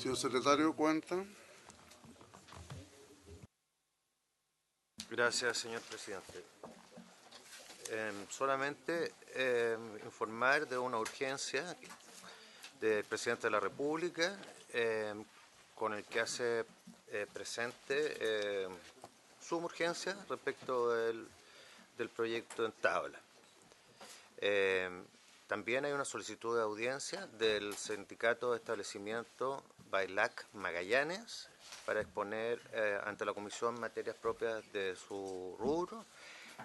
Señor secretario, cuenta. Gracias, señor presidente. Solamente informar de una urgencia del presidente de la República con el que hace presente suma urgencia respecto del proyecto en tabla. También hay una solicitud de audiencia del sindicato de establecimiento Bailac Magallanes para exponer ante la comisión materias propias de su rubro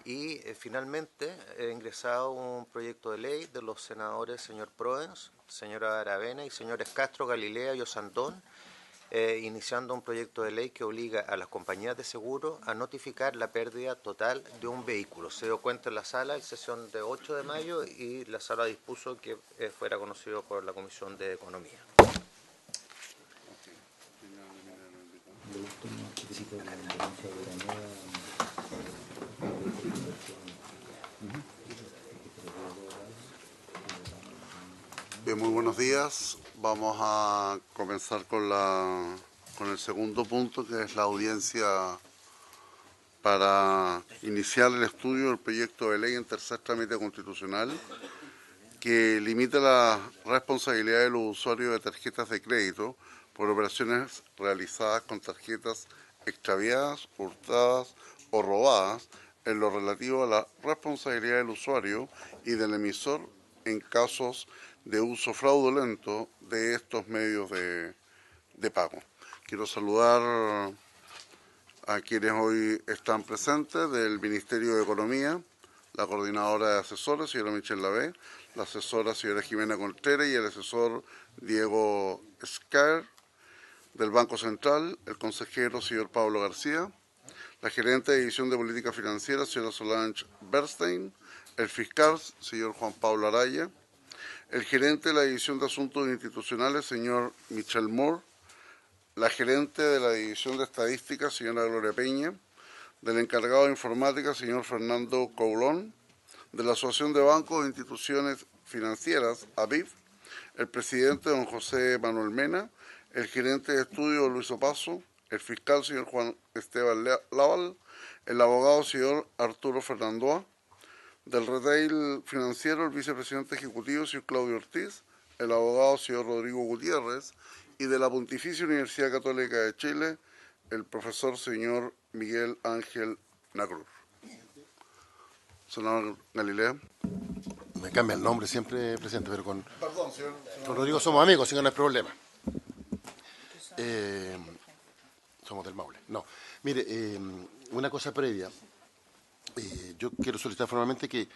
y finalmente he ingresado un proyecto de ley de los senadores señor Proens, señora Aravena y señores Castro, Galilea y Osandón, iniciando un proyecto de ley que obliga a las compañías de seguro a notificar la pérdida total de un vehículo. Se dio cuenta en la sala en sesión de 8 de mayo y la sala dispuso que fuera conocido por la Comisión de Economía. Bien, muy buenos días. Vamos a comenzar con el segundo punto, que es la audiencia para iniciar el estudio del proyecto de ley en tercer trámite constitucional que limita la responsabilidad de los usuarios de tarjetas de crédito por operaciones realizadas con tarjetas extraviadas, hurtadas o robadas en lo relativo a la responsabilidad del usuario y del emisor en casos de uso fraudulento de estos medios de pago. Quiero saludar a quienes hoy están presentes del Ministerio de Economía, la coordinadora de asesores, señora Michelle Lavé, la asesora, señora Jimena Contreras, y el asesor Diego Escar, del Banco Central, el consejero, señor Pablo García, la gerente de División de Política Financiera, señora Solange Bernstein, el fiscal, señor Juan Pablo Araya, el gerente de la División de Asuntos Institucionales, señor Michel Moore, la gerente de la División de Estadística, señora Gloria Peña, del encargado de Informática, señor Fernando Coulón, de la Asociación de Bancos e Instituciones Financieras, ABIF, el presidente, don José Manuel Mena, el gerente de estudio, Luis Opaso, el fiscal, señor Juan Esteban Laval, el abogado, señor Arturo Fernandoa, del retail financiero, el vicepresidente ejecutivo, señor Claudio Ortiz, el abogado, señor Rodrigo Gutiérrez, y de la Pontificia Universidad Católica de Chile, el profesor, señor Miguel Ángel Nacruz. Senador Galilea. Me cambia el nombre siempre, presidente, pero Perdón, señor. con Rodrigo somos amigos, así que no hay problema. Somos del Maule. No, mire, una cosa previa. Yo quiero solicitar formalmente que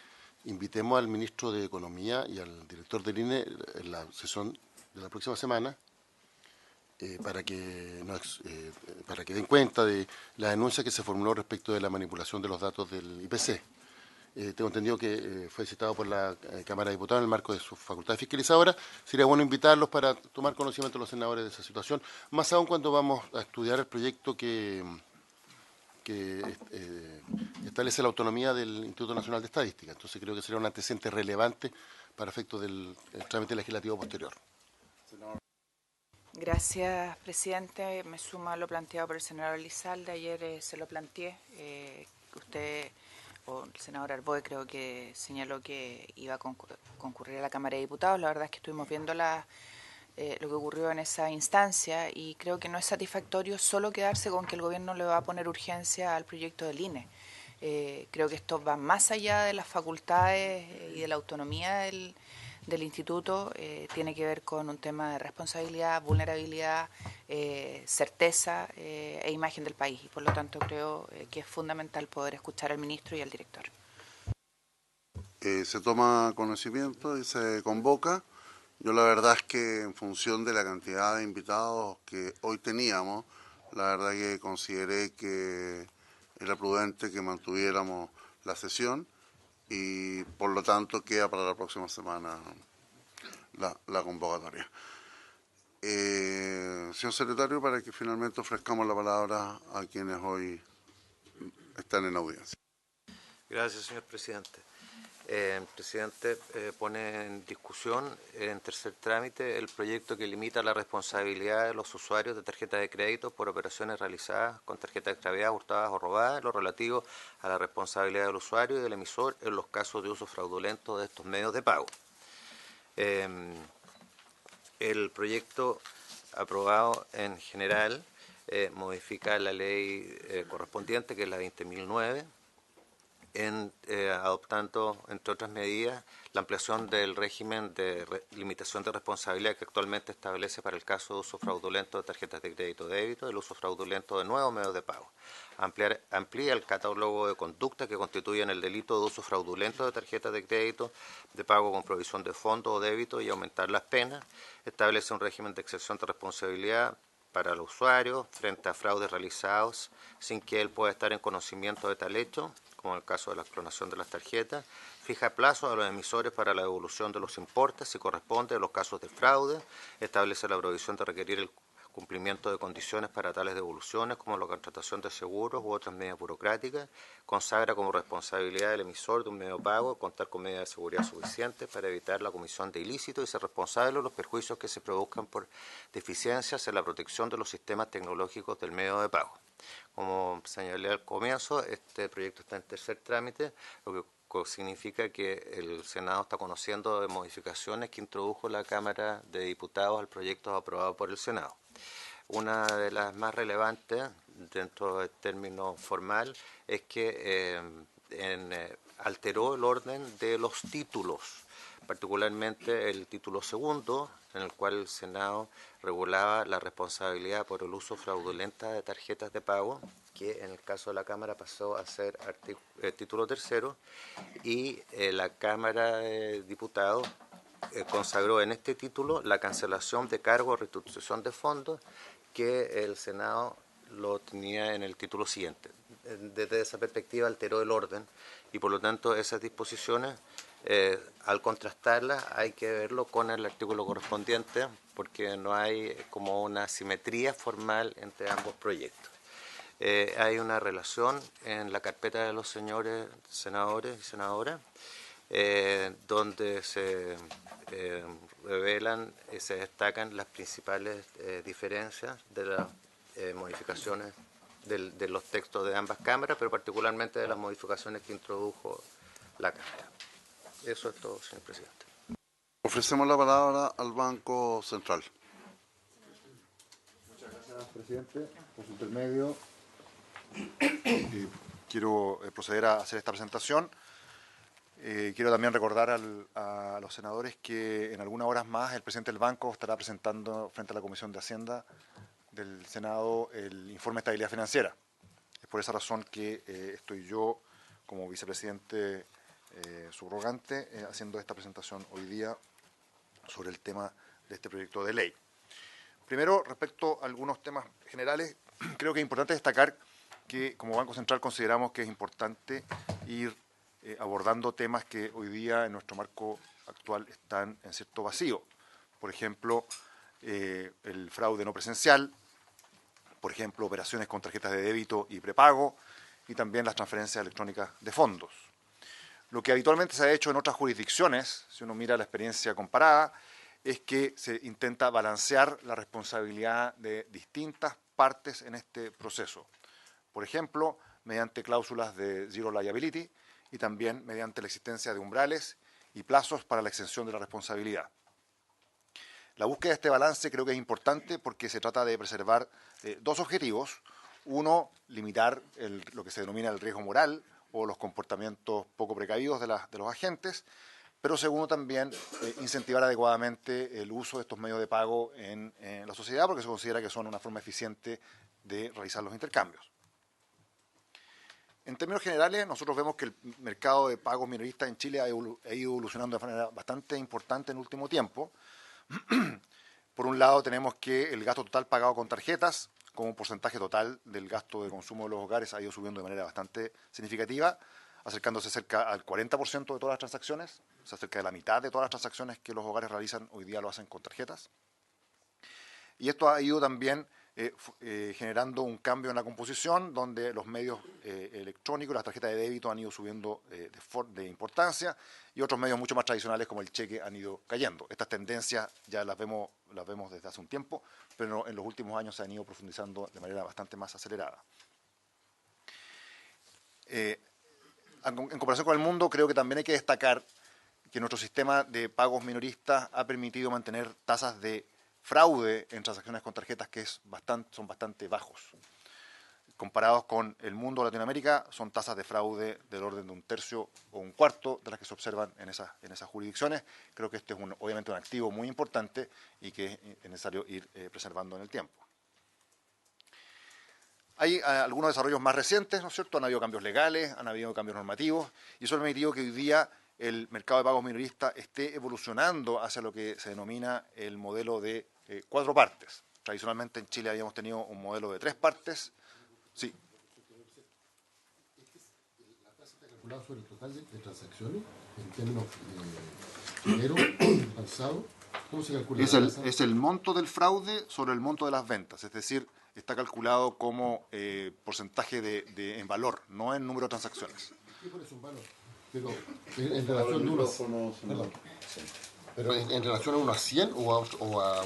invitemos al ministro de Economía y al director del INE en la sesión de la próxima semana para que den cuenta de la denuncia que se formuló respecto de la manipulación de los datos del IPC. Tengo entendido que fue citado por la Cámara de Diputados en el marco de su facultad fiscalizadora. Sería bueno invitarlos para tomar conocimiento de los senadores de esa situación, más aún cuando vamos a estudiar el proyecto que establece la autonomía del Instituto Nacional de Estadística. Entonces creo que sería un antecedente relevante para efectos del trámite legislativo posterior. Gracias, presidente. Me suma a lo planteado por el senador Elizalde. Ayer se lo planteé. Usted, o el senador Arboe, creo que señaló que iba a concurrir a la Cámara de Diputados. La verdad es que estuvimos viendo lo que ocurrió en esa instancia y creo que no es satisfactorio solo quedarse con que el gobierno le va a poner urgencia al proyecto del INE. Creo que esto va más allá de las facultades y de la autonomía del instituto, tiene que ver con un tema de responsabilidad, vulnerabilidad, certeza e imagen del país. Y por lo tanto creo que es fundamental poder escuchar al ministro y al director. Se toma conocimiento y se convoca. Yo la verdad es que en función de la cantidad de invitados que hoy teníamos, la verdad que consideré que era prudente que mantuviéramos la sesión y por lo tanto queda para la próxima semana la convocatoria. Señor secretario, para que finalmente ofrezcamos la palabra a quienes hoy están en audiencia. Gracias, señor presidente. Presidente, pone en discusión en tercer trámite el proyecto que limita la responsabilidad de los usuarios de tarjetas de crédito por operaciones realizadas con tarjetas extraviadas, hurtadas o robadas, lo relativo a la responsabilidad del usuario y del emisor en los casos de uso fraudulento de estos medios de pago. El proyecto aprobado en general modifica la ley correspondiente, que es la 20.009, adoptando, entre otras medidas, la ampliación del régimen de limitación de responsabilidad que actualmente establece para el caso de uso fraudulento de tarjetas de crédito o débito, el uso fraudulento de nuevos medios de pago. Amplía el catálogo de conductas que constituyen el delito de uso fraudulento de tarjetas de crédito, de pago con provisión de fondo o débito y aumentar las penas. Establece un régimen de exención de responsabilidad para el usuario frente a fraudes realizados sin que él pueda estar en conocimiento de tal hecho, como en el caso de la clonación de las tarjetas. Fija plazos a los emisores para la devolución de los importes si corresponde a los casos de fraude. Establece la provisión de requerir el cumplimiento de condiciones para tales devoluciones, como la contratación de seguros u otras medidas burocráticas. Consagra como responsabilidad del emisor de un medio pago contar con medidas de seguridad suficientes para evitar la comisión de ilícitos y ser responsable de los perjuicios que se produzcan por deficiencias en la protección de los sistemas tecnológicos del medio de pago. Como señalé al comienzo, este proyecto está en tercer trámite, lo que significa que el Senado está conociendo de modificaciones que introdujo la Cámara de Diputados al proyecto aprobado por el Senado. Una de las más relevantes dentro del término formal es que alteró el orden de los títulos, particularmente el título segundo, en el cual el Senado regulaba la responsabilidad por el uso fraudulento de tarjetas de pago, que en el caso de la Cámara pasó a ser título tercero, y la Cámara de Diputados consagró en este título la cancelación de cargos o restitución de fondos, que el Senado lo tenía en el título siguiente. Desde esa perspectiva alteró el orden y por lo tanto esas disposiciones, al contrastarlas, hay que verlo con el artículo correspondiente porque no hay como una simetría formal entre ambos proyectos. Hay una relación en la carpeta de los señores senadores y senadoras donde se revelan y se destacan las principales diferencias de las modificaciones de los textos de ambas cámaras, pero particularmente de las modificaciones que introdujo la Cámara. Eso es todo, señor presidente. Ofrecemos la palabra al Banco Central. Muchas gracias, presidente, por su intermedio. Quiero proceder a hacer esta presentación. Quiero también recordar a los senadores que en algunas horas más el presidente del banco estará presentando frente a la Comisión de Hacienda del Senado el informe de estabilidad financiera. Es por esa razón que estoy yo como vicepresidente subrogante haciendo esta presentación hoy día sobre el tema de este proyecto de ley. Primero, respecto a algunos temas generales, creo que es importante destacar que como Banco Central consideramos que es importante ir abordando temas que hoy día en nuestro marco actual están en cierto vacío. Por ejemplo, el fraude no presencial, por ejemplo, operaciones con tarjetas de débito y prepago, y también las transferencias electrónicas de fondos. Lo que habitualmente se ha hecho en otras jurisdicciones, si uno mira la experiencia comparada, es que se intenta balancear la responsabilidad de distintas partes en este proceso. Por ejemplo, mediante cláusulas de zero liability y también mediante la existencia de umbrales y plazos para la exención de la responsabilidad. La búsqueda de este balance creo que es importante porque se trata de preservar dos objetivos. Uno, limitar lo que se denomina el riesgo moral o los comportamientos poco precavidos de los agentes, pero segundo también incentivar adecuadamente el uso de estos medios de pago en la sociedad porque se considera que son una forma eficiente de realizar los intercambios. En términos generales, nosotros vemos que el mercado de pagos minoristas en Chile ha ido evolucionando de manera bastante importante en el último tiempo. Por un lado, tenemos que el gasto total pagado con tarjetas, como porcentaje total del gasto de consumo de los hogares, ha ido subiendo de manera bastante significativa, acercándose cerca al 40% de todas las transacciones, o sea, cerca de la mitad de todas las transacciones que los hogares realizan hoy día lo hacen con tarjetas. Y esto ha ido también generando un cambio en la composición donde los medios electrónicos, las tarjetas de débito han ido subiendo de importancia y otros medios mucho más tradicionales como el cheque han ido cayendo. Estas tendencias ya las vemos desde hace un tiempo, pero en los últimos años se han ido profundizando de manera bastante más acelerada. En comparación con el mundo, creo que también hay que destacar que nuestro sistema de pagos minoristas ha permitido mantener tasas de fraude en transacciones con tarjetas que son bastante bajos. Comparados con el mundo de Latinoamérica, son tasas de fraude del orden de 1/3 o 1/4 de las que se observan en esas jurisdicciones. Creo que este es obviamente un activo muy importante y que es necesario ir preservando en el tiempo. Hay algunos desarrollos más recientes, ¿no es cierto? Han habido cambios legales, han habido cambios normativos, y eso ha permitido que hoy día el mercado de pagos minorista esté evolucionando hacia lo que se denomina el modelo de 4 partes. Tradicionalmente en Chile habíamos tenido un modelo de 3 partes. Sí. ¿La tasa está calculada sobre el total de transacciones en términos de dinero pasado? ¿Cómo se calcula la tasa? Es el monto del fraude sobre el monto de las ventas, es decir, está calculado como porcentaje en valor, no en número de transacciones. Sí, por eso un valor. Pero en relación de en relación a 1 a 100 o a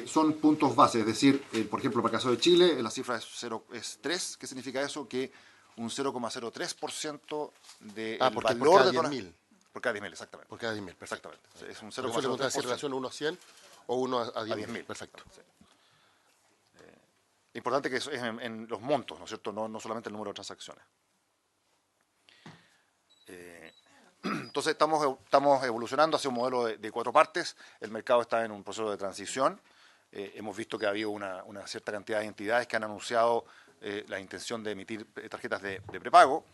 son puntos base, es decir, por ejemplo, para el caso de Chile, la cifra es 3. ¿Qué significa eso? Que un 0,03% del porque valor por cada de 10.000. Por cada 10.000, exactamente. Por cada 10.000, perfecto. Exactamente. Es un Por eso le preguntaba si en 0,03%. relación a 1 a 100 o 1 a 10.000. Perfecto. Sí. Importante que eso es en los montos, ¿no es cierto? No solamente el número de transacciones. Entonces estamos evolucionando hacia un modelo de 4 partes. El mercado está en un proceso de transición. Hemos visto que ha habido una cierta cantidad de entidades que han anunciado la intención de emitir tarjetas de prepago.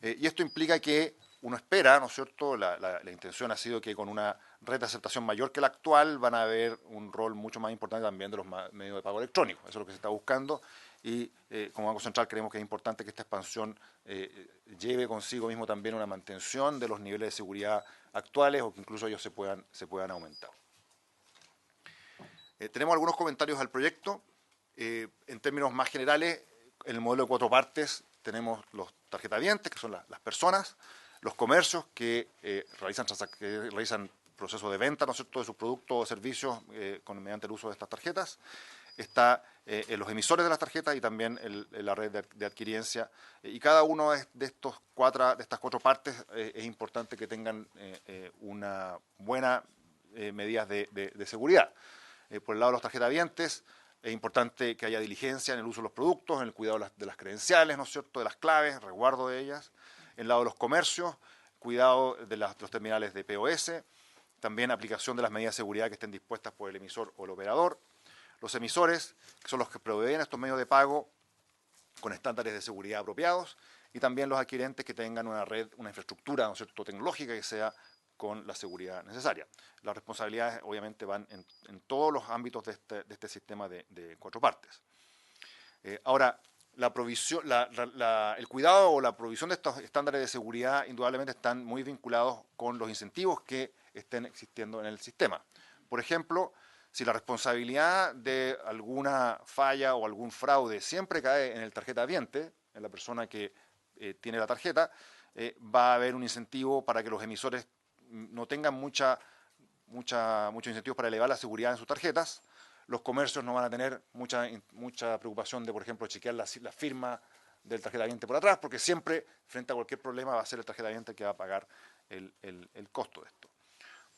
Y esto implica que uno espera, ¿no es cierto? La intención ha sido que con una red de aceptación mayor que la actual van a haber un rol mucho más importante también de los medios de pago electrónicos. Eso es lo que se está buscando y como Banco Central creemos que es importante que esta expansión lleve consigo mismo también una mantención de los niveles de seguridad actuales o que incluso ellos se puedan aumentar. Tenemos algunos comentarios al proyecto. En términos más generales, en el modelo de 4 partes tenemos los tarjetavientes, que son las personas, los comercios que realizan procesos de venta, ¿no es cierto?, de sus productos o servicios mediante el uso de estas tarjetas. Está los emisores de las tarjetas y también la red de adquiriencia. Y cada uno de estas 4 partes es importante que tengan una buena medidas de seguridad. Por el lado de los tarjetavientes, es importante que haya diligencia en el uso de los productos, en el cuidado de las credenciales, ¿no es cierto?, de las claves, resguardo de ellas. En el lado de los comercios, cuidado de los terminales de POS, también aplicación de las medidas de seguridad que estén dispuestas por el emisor o el operador. Los emisores, que son los que proveen estos medios de pago con estándares de seguridad apropiados, y también los adquirentes que tengan una red, una infraestructura, ¿no es cierto?, tecnológica que sea con la seguridad necesaria. Las responsabilidades obviamente van en todos los ámbitos de este sistema de 4 partes. Ahora, el cuidado o la provisión de estos estándares de seguridad indudablemente están muy vinculados con los incentivos que estén existiendo en el sistema. Por ejemplo, si la responsabilidad de alguna falla o algún fraude siempre cae en el tarjetaviente, en la persona que tiene la tarjeta, va a haber un incentivo para que los emisores no tengan muchos incentivos para elevar la seguridad en sus tarjetas. Los comercios no van a tener mucha preocupación de, por ejemplo, chequear la firma del tarjetaviente por atrás, porque siempre, frente a cualquier problema, va a ser el tarjetaviente que va a pagar el costo de esto.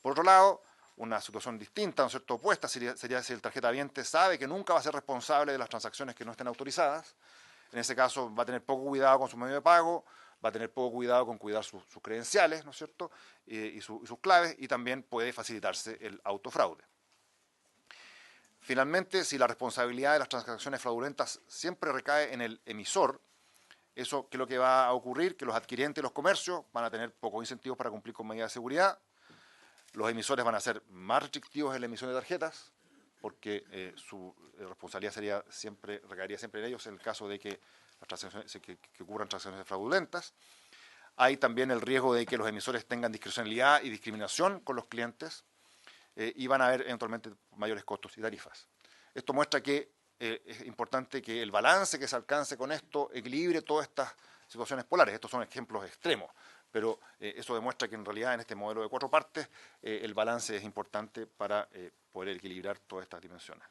Por otro lado, una situación distinta, ¿no es cierto?, opuesta, sería si el tarjetaviente sabe que nunca va a ser responsable de las transacciones que no estén autorizadas. En ese caso, va a tener poco cuidado con su medio de pago, va a tener poco cuidado con cuidar sus credenciales, ¿no es cierto?, y sus claves, y también puede facilitarse el autofraude. Finalmente, si la responsabilidad de las transacciones fraudulentas siempre recae en el emisor, eso, ¿qué es lo que va a ocurrir? Que los adquirientes y los comercios van a tener pocos incentivos para cumplir con medidas de seguridad. Los emisores van a ser más restrictivos en la emisión de tarjetas, porque su responsabilidad recaería siempre en ellos en el caso de que ocurran transacciones fraudulentas. Hay también el riesgo de que los emisores tengan discrecionalidad y discriminación con los clientes y van a haber eventualmente mayores costos y tarifas. Esto muestra que es importante que el balance que se alcance con esto equilibre todas estas situaciones polares. Estos son ejemplos extremos, pero eso demuestra que en realidad en este modelo de 4 partes el balance es importante para poder equilibrar todas estas dimensiones.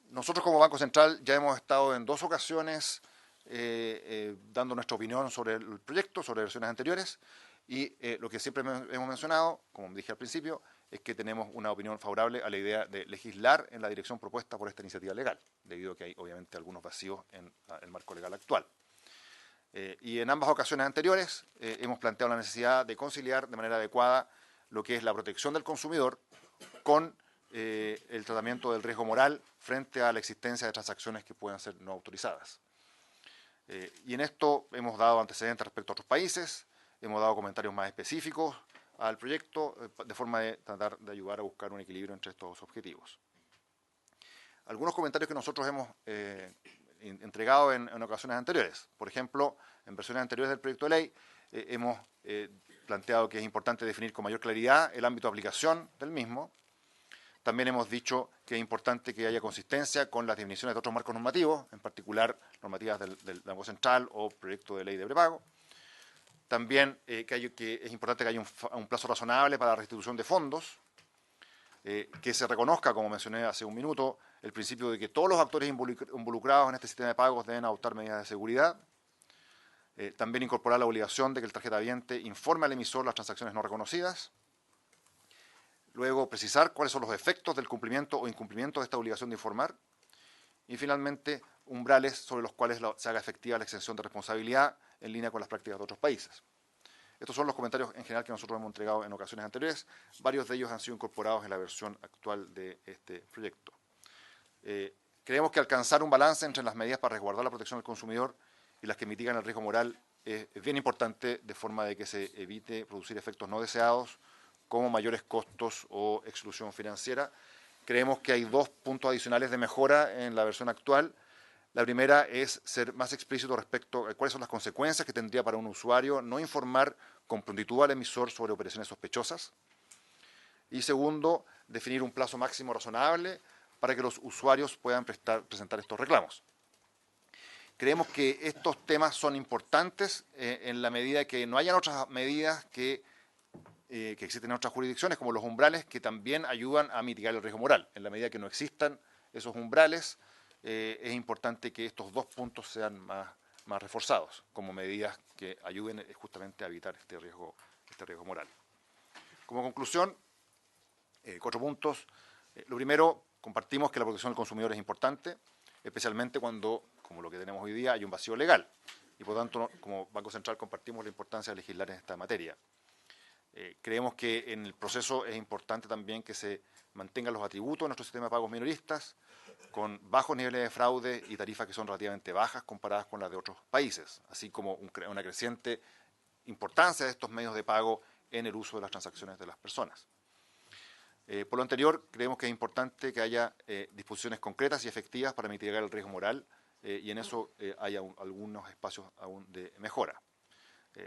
Nosotros como Banco Central ya hemos estado en 2 ocasiones dando nuestra opinión sobre el proyecto, sobre versiones anteriores, y lo que siempre hemos mencionado, como dije al principio, es que tenemos una opinión favorable a la idea de legislar en la dirección propuesta por esta iniciativa legal, debido a que hay obviamente algunos vacíos en el marco legal actual. Y en ambas ocasiones anteriores hemos planteado la necesidad de conciliar de manera adecuada lo que es la protección del consumidor con el tratamiento del riesgo moral frente a la existencia de transacciones que puedan ser no autorizadas. Y en esto hemos dado antecedentes respecto a otros países, hemos dado comentarios más específicos al proyecto, de forma de tratar de ayudar a buscar un equilibrio entre estos 2 objetivos. Algunos comentarios que nosotros hemos entregado en ocasiones anteriores. Por ejemplo, en versiones anteriores del proyecto de ley hemos planteado que es importante definir con mayor claridad el ámbito de aplicación del mismo. También hemos dicho que es importante que haya consistencia con las definiciones de otros marcos normativos, en particular normativas del Banco Central o proyecto de ley de prepago. También que es importante que haya un plazo razonable para la restitución de fondos, que se reconozca, como mencioné hace un minuto, el principio de que todos los actores involucrados en este sistema de pagos deben adoptar medidas de seguridad. También incorporar la obligación de que el tarjetaviente informe al emisor las transacciones no reconocidas. Luego, precisar cuáles son los efectos del cumplimiento o incumplimiento de esta obligación de informar. Y finalmente, umbrales sobre los cuales se haga efectiva la exención de responsabilidad en línea con las prácticas de otros países. Estos son los comentarios en general que nosotros hemos entregado en ocasiones anteriores. Varios de ellos han sido incorporados en la versión actual de este proyecto. Creemos que alcanzar un balance entre las medidas para resguardar la protección del consumidor y las que mitigan el riesgo moral es bien importante, de forma de que se evite producir efectos no deseados como mayores costos o exclusión financiera. Creemos que hay 2 puntos adicionales de mejora en la versión actual. La primera es ser más explícito respecto a cuáles son las consecuencias que tendría para un usuario no informar con prontitud al emisor sobre operaciones sospechosas. Y segundo, definir un plazo máximo razonable para que los usuarios puedan presentar estos reclamos. Creemos que estos temas son importantes en la medida que no hayan otras medidas que existen en otras jurisdicciones, como los umbrales, que también ayudan a mitigar el riesgo moral. En la medida que no existan esos umbrales, es importante que estos 2 puntos sean más reforzados, como medidas que ayuden justamente a evitar este riesgo moral. Como conclusión, 4 puntos. Lo primero, compartimos que la protección del consumidor es importante, especialmente cuando, como lo que tenemos hoy día, hay un vacío legal. Y por tanto, como Banco Central, compartimos la importancia de legislar en esta materia. Creemos que en el proceso es importante también que se mantengan los atributos de nuestro sistema de pagos minoristas, con bajos niveles de fraude y tarifas que son relativamente bajas comparadas con las de otros países, así como una creciente importancia de estos medios de pago en el uso de las transacciones de las personas. Por lo anterior, creemos que es importante que haya disposiciones concretas y efectivas para mitigar el riesgo moral, y en eso hay algunos espacios aún de mejora.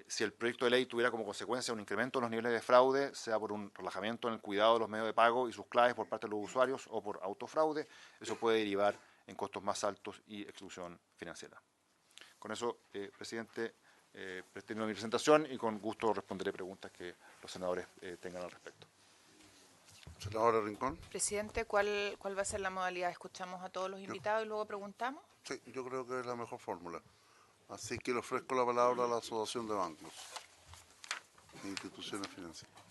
Si el proyecto de ley tuviera como consecuencia un incremento en los niveles de fraude, sea por un relajamiento en el cuidado de los medios de pago y sus claves por parte de los usuarios o por autofraude, eso puede derivar en costos más altos y exclusión financiera. Con eso, presidente, termino mi presentación y con gusto responderé preguntas que los senadores tengan al respecto. Senadora Rincón. Presidente, ¿cuál va a ser la modalidad? ¿Escuchamos a todos los invitados y luego preguntamos? Sí, yo creo que es la mejor fórmula. Así que le ofrezco la palabra a la Asociación de Bancos e Instituciones Financieras.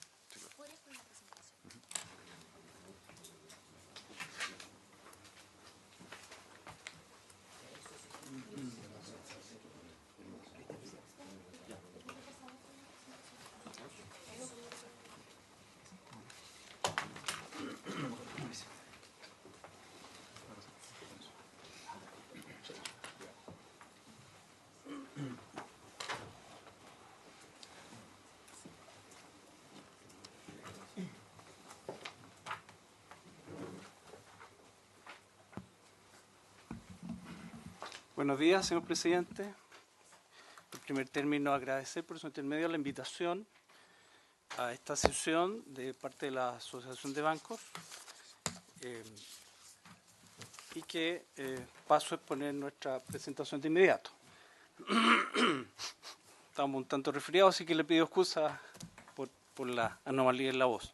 Buenos días, señor presidente. En primer término, agradecer por su intermedio la invitación a esta sesión de parte de la Asociación de Bancos. y que paso a exponer nuestra presentación de inmediato. Estamos un tanto resfriados, así que le pido excusa por la anomalía en la voz.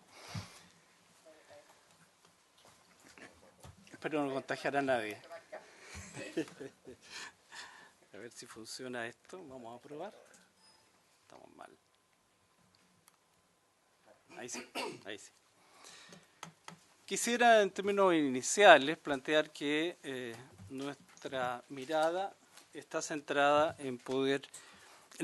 Espero no contagiar a nadie. A ver si funciona esto. Vamos a probar. Estamos mal. Ahí sí, ahí sí. Quisiera, en términos iniciales, plantear que nuestra mirada está centrada en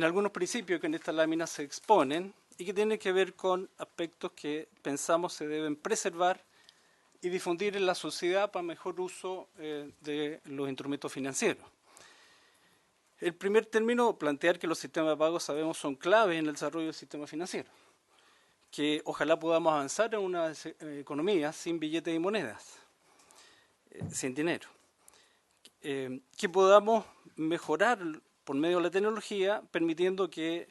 algunos principios que en esta lámina se exponen y que tienen que ver con aspectos que pensamos se deben preservar y difundir en la sociedad para mejor uso de los instrumentos financieros. El primer término, plantear que los sistemas de pago, sabemos, son claves en el desarrollo del sistema financiero, que ojalá podamos avanzar en una economía sin billetes y monedas, sin dinero, que podamos mejorar por medio de la tecnología, permitiendo que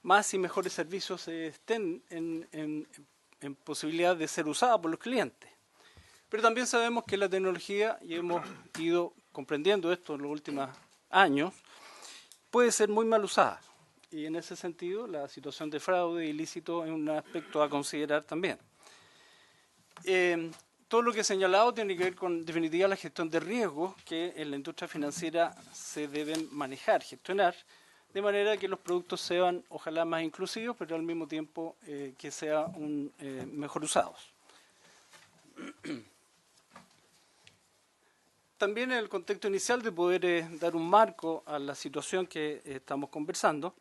más y mejores servicios estén en posibilidad de ser usados por los clientes. Pero también sabemos que la tecnología, y hemos ido comprendiendo esto en los últimos años, puede ser muy mal usada. Y en ese sentido, la situación de fraude ilícito es un aspecto a considerar también. Todo lo que he señalado tiene que ver con, en definitiva, la gestión de riesgos que en la industria financiera se deben manejar, gestionar, de manera que los productos sean, ojalá, más inclusivos, pero al mismo tiempo que sean mejor usados. También en el contexto inicial de poder dar un marco a la situación que estamos conversando,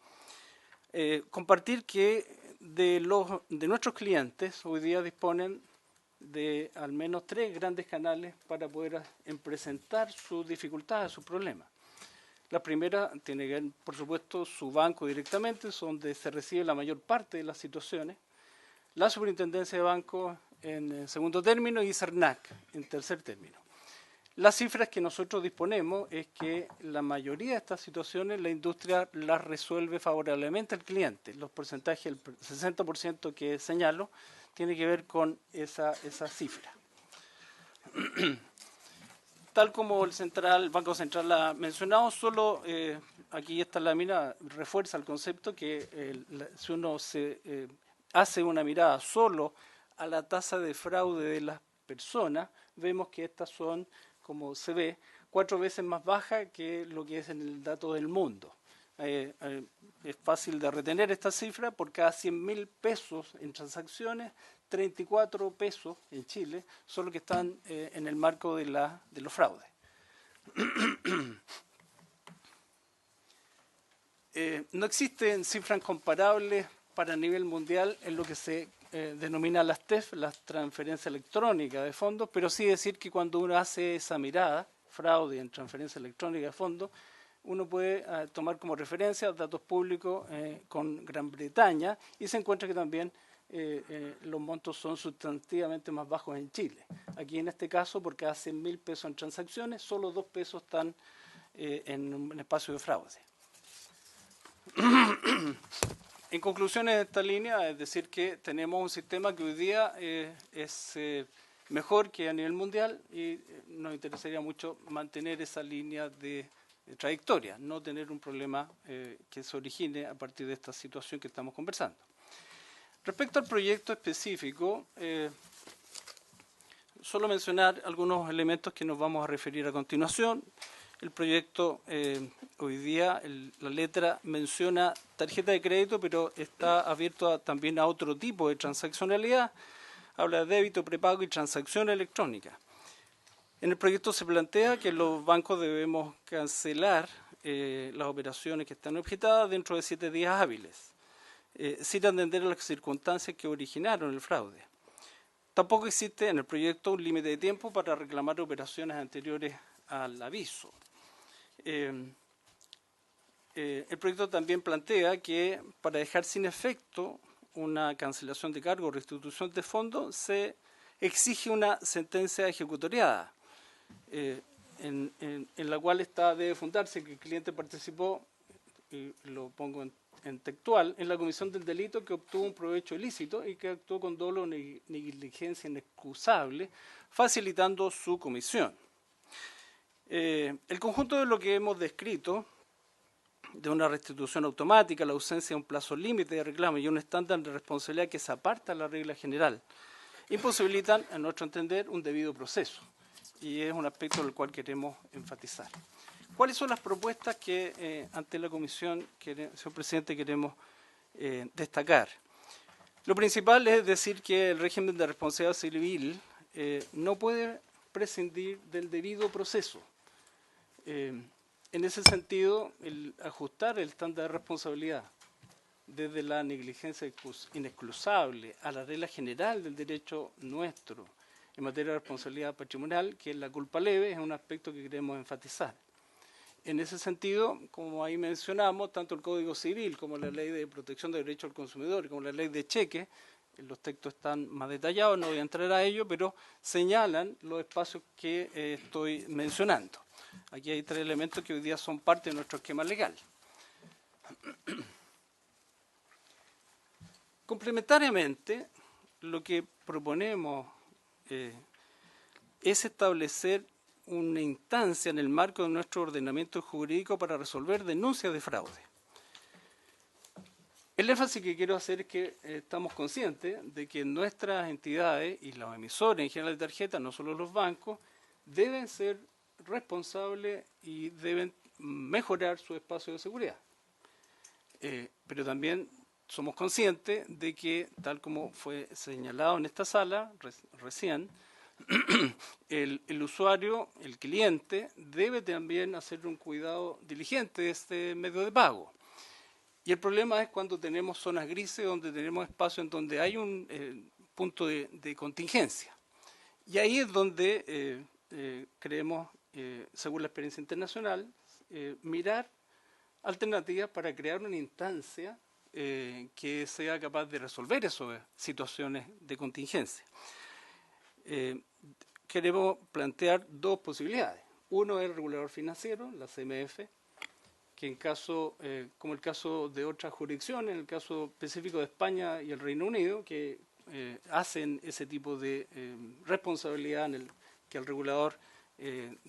compartir que de nuestros clientes hoy día disponen de al menos 3 grandes canales para poder presentar sus dificultades, sus problemas. La primera tiene que ver, por supuesto, su banco directamente, es donde se recibe la mayor parte de las situaciones, la Superintendencia de Bancos en segundo término y CERNAC en tercer término. Las cifras que nosotros disponemos es que la mayoría de estas situaciones la industria las resuelve favorablemente al cliente. Los porcentajes, el 60% que señalo, tiene que ver con esa cifra. Tal como el Banco Central ha mencionado, solo aquí esta lámina refuerza el concepto que si uno hace una mirada solo a la tasa de fraude de las personas, vemos que estas son, como se ve, 4 veces más baja que lo que es en el dato del mundo. Es fácil de retener esta cifra: por cada 100.000 pesos en transacciones, 34 pesos en Chile son los que están en el marco de los fraudes. No existen cifras comparables para nivel mundial en lo que se denomina las TEF, las transferencias electrónicas de fondos, pero sí decir que cuando uno hace esa mirada, fraude en transferencia electrónica de fondos, uno puede tomar como referencia datos públicos con Gran Bretaña y se encuentra que también los montos son sustantivamente más bajos en Chile. Aquí en este caso, por cada 100.000 pesos en transacciones, solo 2 pesos están en un espacio de fraude. En conclusión, en esta línea, es decir que tenemos un sistema que hoy día es mejor que a nivel mundial y nos interesaría mucho mantener esa línea de trayectoria, no tener un problema que se origine a partir de esta situación que estamos conversando. Respecto al proyecto específico, solo mencionar algunos elementos que nos vamos a referir a continuación. El proyecto hoy día, la letra menciona tarjeta de crédito, pero está abierto también a otro tipo de transaccionalidad. Habla de débito, prepago y transacción electrónica. En el proyecto se plantea que los bancos debemos cancelar las operaciones que están objetadas dentro de 7 días hábiles, sin atender a las circunstancias que originaron el fraude. Tampoco existe en el proyecto un límite de tiempo para reclamar operaciones anteriores al aviso. El proyecto también plantea que para dejar sin efecto una cancelación de cargo o restitución de fondos se exige una sentencia ejecutoriada en la cual debe fundarse que el cliente participó, y lo pongo en textual, en la comisión del delito que obtuvo un provecho ilícito y que actuó con dolo o negligencia inexcusable, facilitando su comisión. El conjunto de lo que hemos descrito, de una restitución automática, la ausencia de un plazo límite de reclamo y un estándar de responsabilidad que se aparta de la regla general, imposibilitan, a nuestro entender, un debido proceso. Y es un aspecto del cual queremos enfatizar. ¿Cuáles son las propuestas que ante la Comisión, señor Presidente, queremos destacar? Lo principal es decir que el régimen de responsabilidad civil no puede prescindir del debido proceso. En ese sentido, el ajustar el estándar de responsabilidad desde la negligencia inexcusable a la regla general del derecho nuestro en materia de responsabilidad patrimonial, que es la culpa leve, es un aspecto que queremos enfatizar. En ese sentido, como ahí mencionamos, tanto el Código Civil como la Ley de Protección de Derechos del Consumidor, como la Ley de Cheque, los textos están más detallados, no voy a entrar a ello, pero señalan los espacios que estoy mencionando. Aquí hay 3 elementos que hoy día son parte de nuestro esquema legal. Complementariamente, lo que proponemos es establecer una instancia en el marco de nuestro ordenamiento jurídico para resolver denuncias de fraude. El énfasis que quiero hacer es que estamos conscientes de que nuestras entidades y los emisores en general de tarjetas, no solo los bancos, deben ser responsables y deben mejorar su espacio de seguridad. Pero también somos conscientes de que, tal como fue señalado en esta sala recién, el usuario, el cliente, debe también hacer un cuidado diligente de este medio de pago. Y el problema es cuando tenemos zonas grises, donde tenemos espacios en donde hay un punto de contingencia. Y ahí es donde creemos, según la experiencia internacional, mirar alternativas para crear una instancia que sea capaz de resolver esas situaciones de contingencia. Queremos plantear 2 posibilidades. Uno es el regulador financiero, la CMF, que en caso, como el caso de otras jurisdicciones, en el caso específico de España y el Reino Unido, que hacen ese tipo de responsabilidad en que el regulador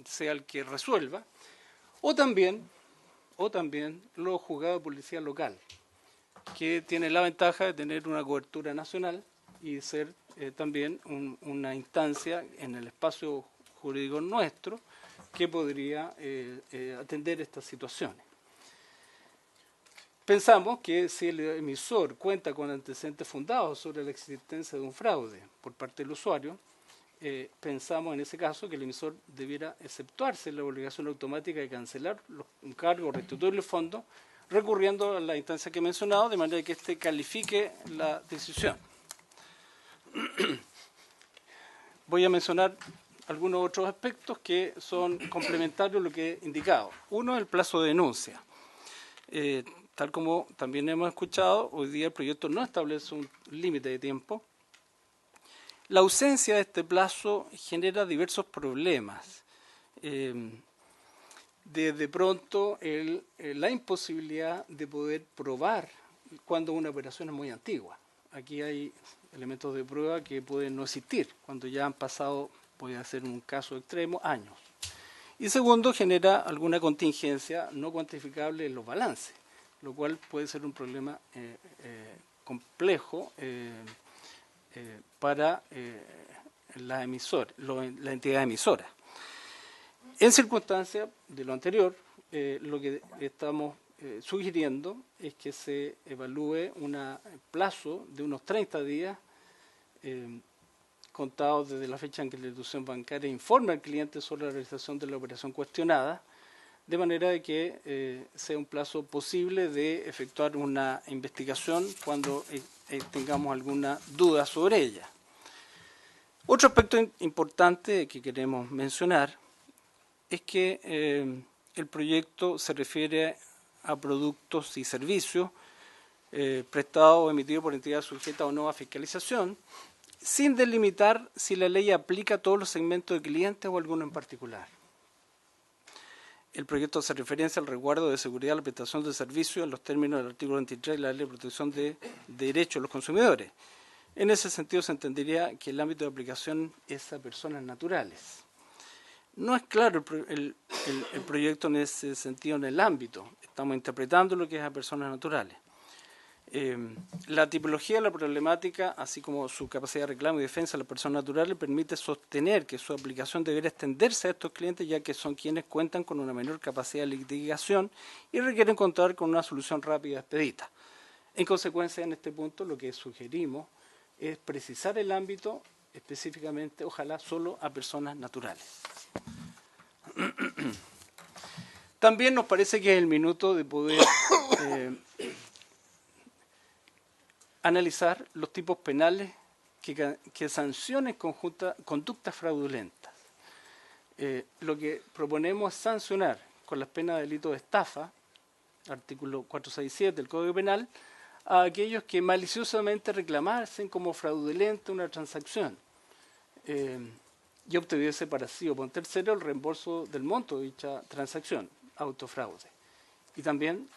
sea el que resuelva, o también los juzgados de policía local, que tiene la ventaja de tener una cobertura nacional y ser también una instancia en el espacio jurídico nuestro que podría atender estas situaciones. Pensamos que si el emisor cuenta con antecedentes fundados sobre la existencia de un fraude por parte del usuario, pensamos en ese caso que el emisor debiera exceptuarse la obligación automática de cancelar un cargo, restituir los fondos, recurriendo a la instancia que he mencionado, de manera que éste califique la decisión. Voy a mencionar algunos otros aspectos que son complementarios a lo que he indicado. Uno, el plazo de denuncia. Tal como también hemos escuchado, hoy día el proyecto no establece un límite de tiempo. La ausencia de este plazo genera diversos problemas. De pronto, la imposibilidad de poder probar cuando una operación es muy antigua. Aquí hay elementos de prueba que pueden no existir, cuando ya han pasado, puede ser un caso extremo, años. Y segundo, genera alguna contingencia no cuantificable en los balances, lo cual puede ser un problema complejo para la entidad emisora. En circunstancias de lo anterior, lo que estamos sugiriendo es que se evalúe un plazo de unos 30 días contados desde la fecha en que la institución bancaria informe al cliente sobre la realización de la operación cuestionada, de manera de que sea un plazo posible de efectuar una investigación cuando tengamos alguna duda sobre ella. Otro aspecto importante que queremos mencionar es que el proyecto se refiere a productos y servicios prestados o emitidos por entidades sujetas o no a fiscalización, sin delimitar si la ley aplica a todos los segmentos de clientes o alguno en particular. El proyecto hace referencia al resguardo de seguridad de la prestación de servicios en los términos del artículo 23 de la Ley de Protección de Derechos de los Consumidores. En ese sentido se entendería que el ámbito de aplicación es a personas naturales. No es claro el proyecto en ese sentido, en el ámbito. Estamos interpretando lo que es a personas naturales. La tipología de la problemática, así como su capacidad de reclamo y defensa de las personas naturales, permite sostener que su aplicación deberá extenderse a estos clientes, ya que son quienes cuentan con una menor capacidad de litigación y requieren contar con una solución rápida y expedita. En consecuencia, en este punto, lo que sugerimos es precisar el ámbito específicamente, ojalá solo a personas naturales. También nos parece que es el minuto de poder analizar los tipos penales que sancionen conductas fraudulentas. Lo que proponemos es sancionar con las penas de delito de estafa, artículo 467 del Código Penal, a aquellos que maliciosamente reclamasen como fraudulenta una transacción y obtuviese para sí o por un tercero el reembolso del monto de dicha transacción, autofraude. Y también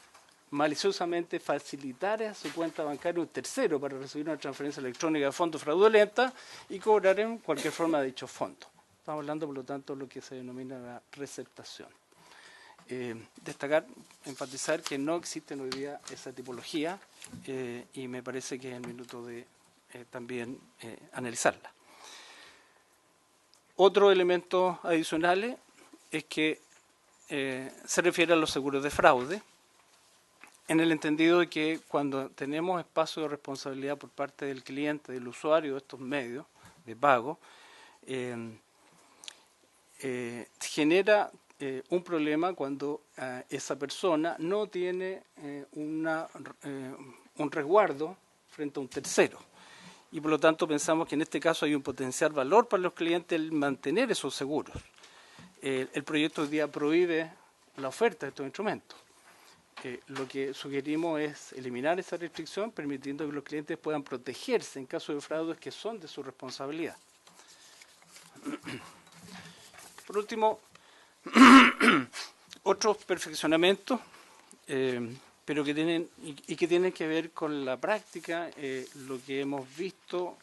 maliciosamente facilitar a su cuenta bancaria un tercero para recibir una transferencia electrónica de fondos fraudulenta y cobrar en cualquier forma de dichos fondos. Estamos hablando, por lo tanto, de lo que se denomina la receptación. Destacar, enfatizar que no existe hoy día esa tipología y me parece que es el minuto de también analizarla. Otro elemento adicional es que se refiere a los seguros de fraude, en el entendido de que cuando tenemos espacio de responsabilidad por parte del cliente, del usuario de estos medios de pago, genera un problema cuando esa persona no tiene un resguardo frente a un tercero. Y por lo tanto pensamos que en este caso hay un potencial valor para los clientes el mantener esos seguros. El proyecto hoy día prohíbe la oferta de estos instrumentos. Lo que sugerimos es eliminar esa restricción, permitiendo que los clientes puedan protegerse en caso de fraudes que son de su responsabilidad. Por último, otros perfeccionamientos, pero que tienen que ver con la práctica, lo que hemos visto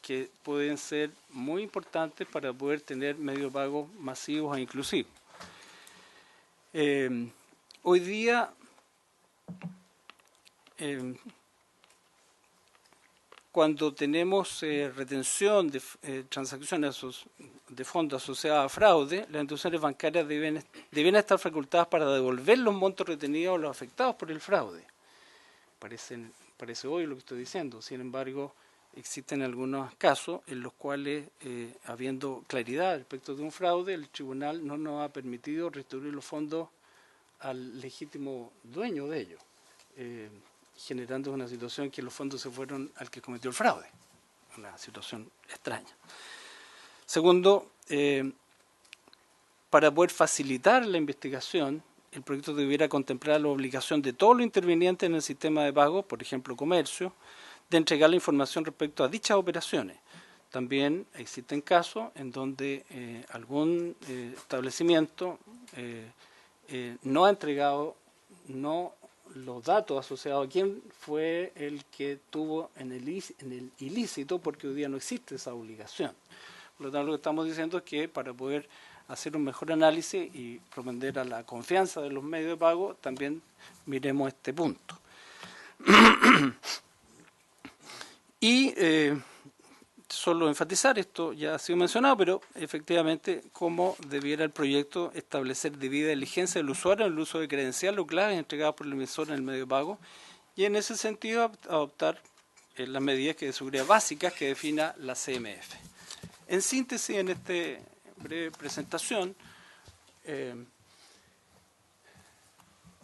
que pueden ser muy importantes para poder tener medios de pago masivos e inclusivos. Hoy día, cuando tenemos retención de transacciones de fondos asociadas a fraude, las instituciones bancarias deben estar facultadas para devolver los montos retenidos a los afectados por el fraude. Parece obvio lo que estoy diciendo, sin embargo, existen algunos casos en los cuales, habiendo claridad respecto de un fraude, el tribunal no nos ha permitido restituir los fondos al legítimo dueño de ellos, generando una situación que los fondos se fueron al que cometió el fraude, una situación extraña. Segundo, para poder facilitar la investigación, el proyecto debiera contemplar la obligación de todos los intervinientes en el sistema de pago, por ejemplo comercio, de entregar la información respecto a dichas operaciones. También existen casos en donde algún establecimiento no ha entregado los datos asociados a quién fue el que tuvo en el ilícito, porque hoy día no existe esa obligación. Por lo tanto, lo que estamos diciendo es que para poder hacer un mejor análisis y propender a la confianza de los medios de pago, también miremos este punto. Y solo enfatizar, esto ya ha sido mencionado, pero efectivamente cómo debiera el proyecto establecer debida diligencia del usuario en el uso de credenciales o claves entregadas por el emisor en el medio de pago, y en ese sentido adoptar las medidas de seguridad básicas que defina la CMF. En síntesis, en esta breve presentación, en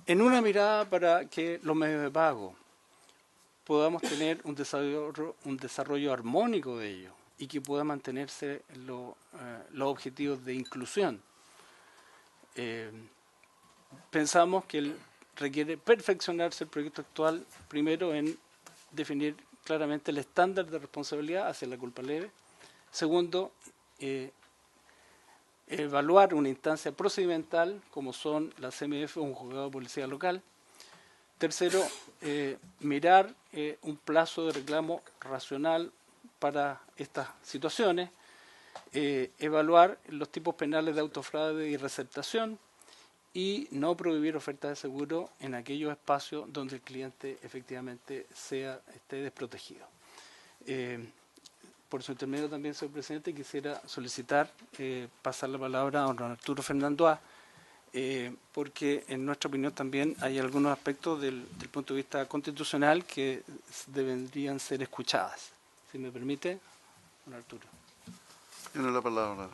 una mirada para que los medios de pago podamos tener un desarrollo armónico de ellos y que pueda mantenerse los objetivos de inclusión. Pensamos que requiere perfeccionarse el proyecto actual, primero en definir claramente el estándar de responsabilidad hacia la culpa leve. Segundo, evaluar una instancia procedimental como son la CMF o un juzgado de policía local. Tercero, mirar un plazo de reclamo racional para estas situaciones. evaluar los tipos penales de autofraude y receptación y no prohibir ofertas de seguro en aquellos espacios donde el cliente efectivamente esté desprotegido. Por su intermedio también, señor presidente, quisiera solicitar pasar la palabra a don Arturo Fernando A., porque en nuestra opinión también hay algunos aspectos del punto de vista constitucional que deberían ser escuchadas. Si me permite, don Arturo. Tiene la palabra.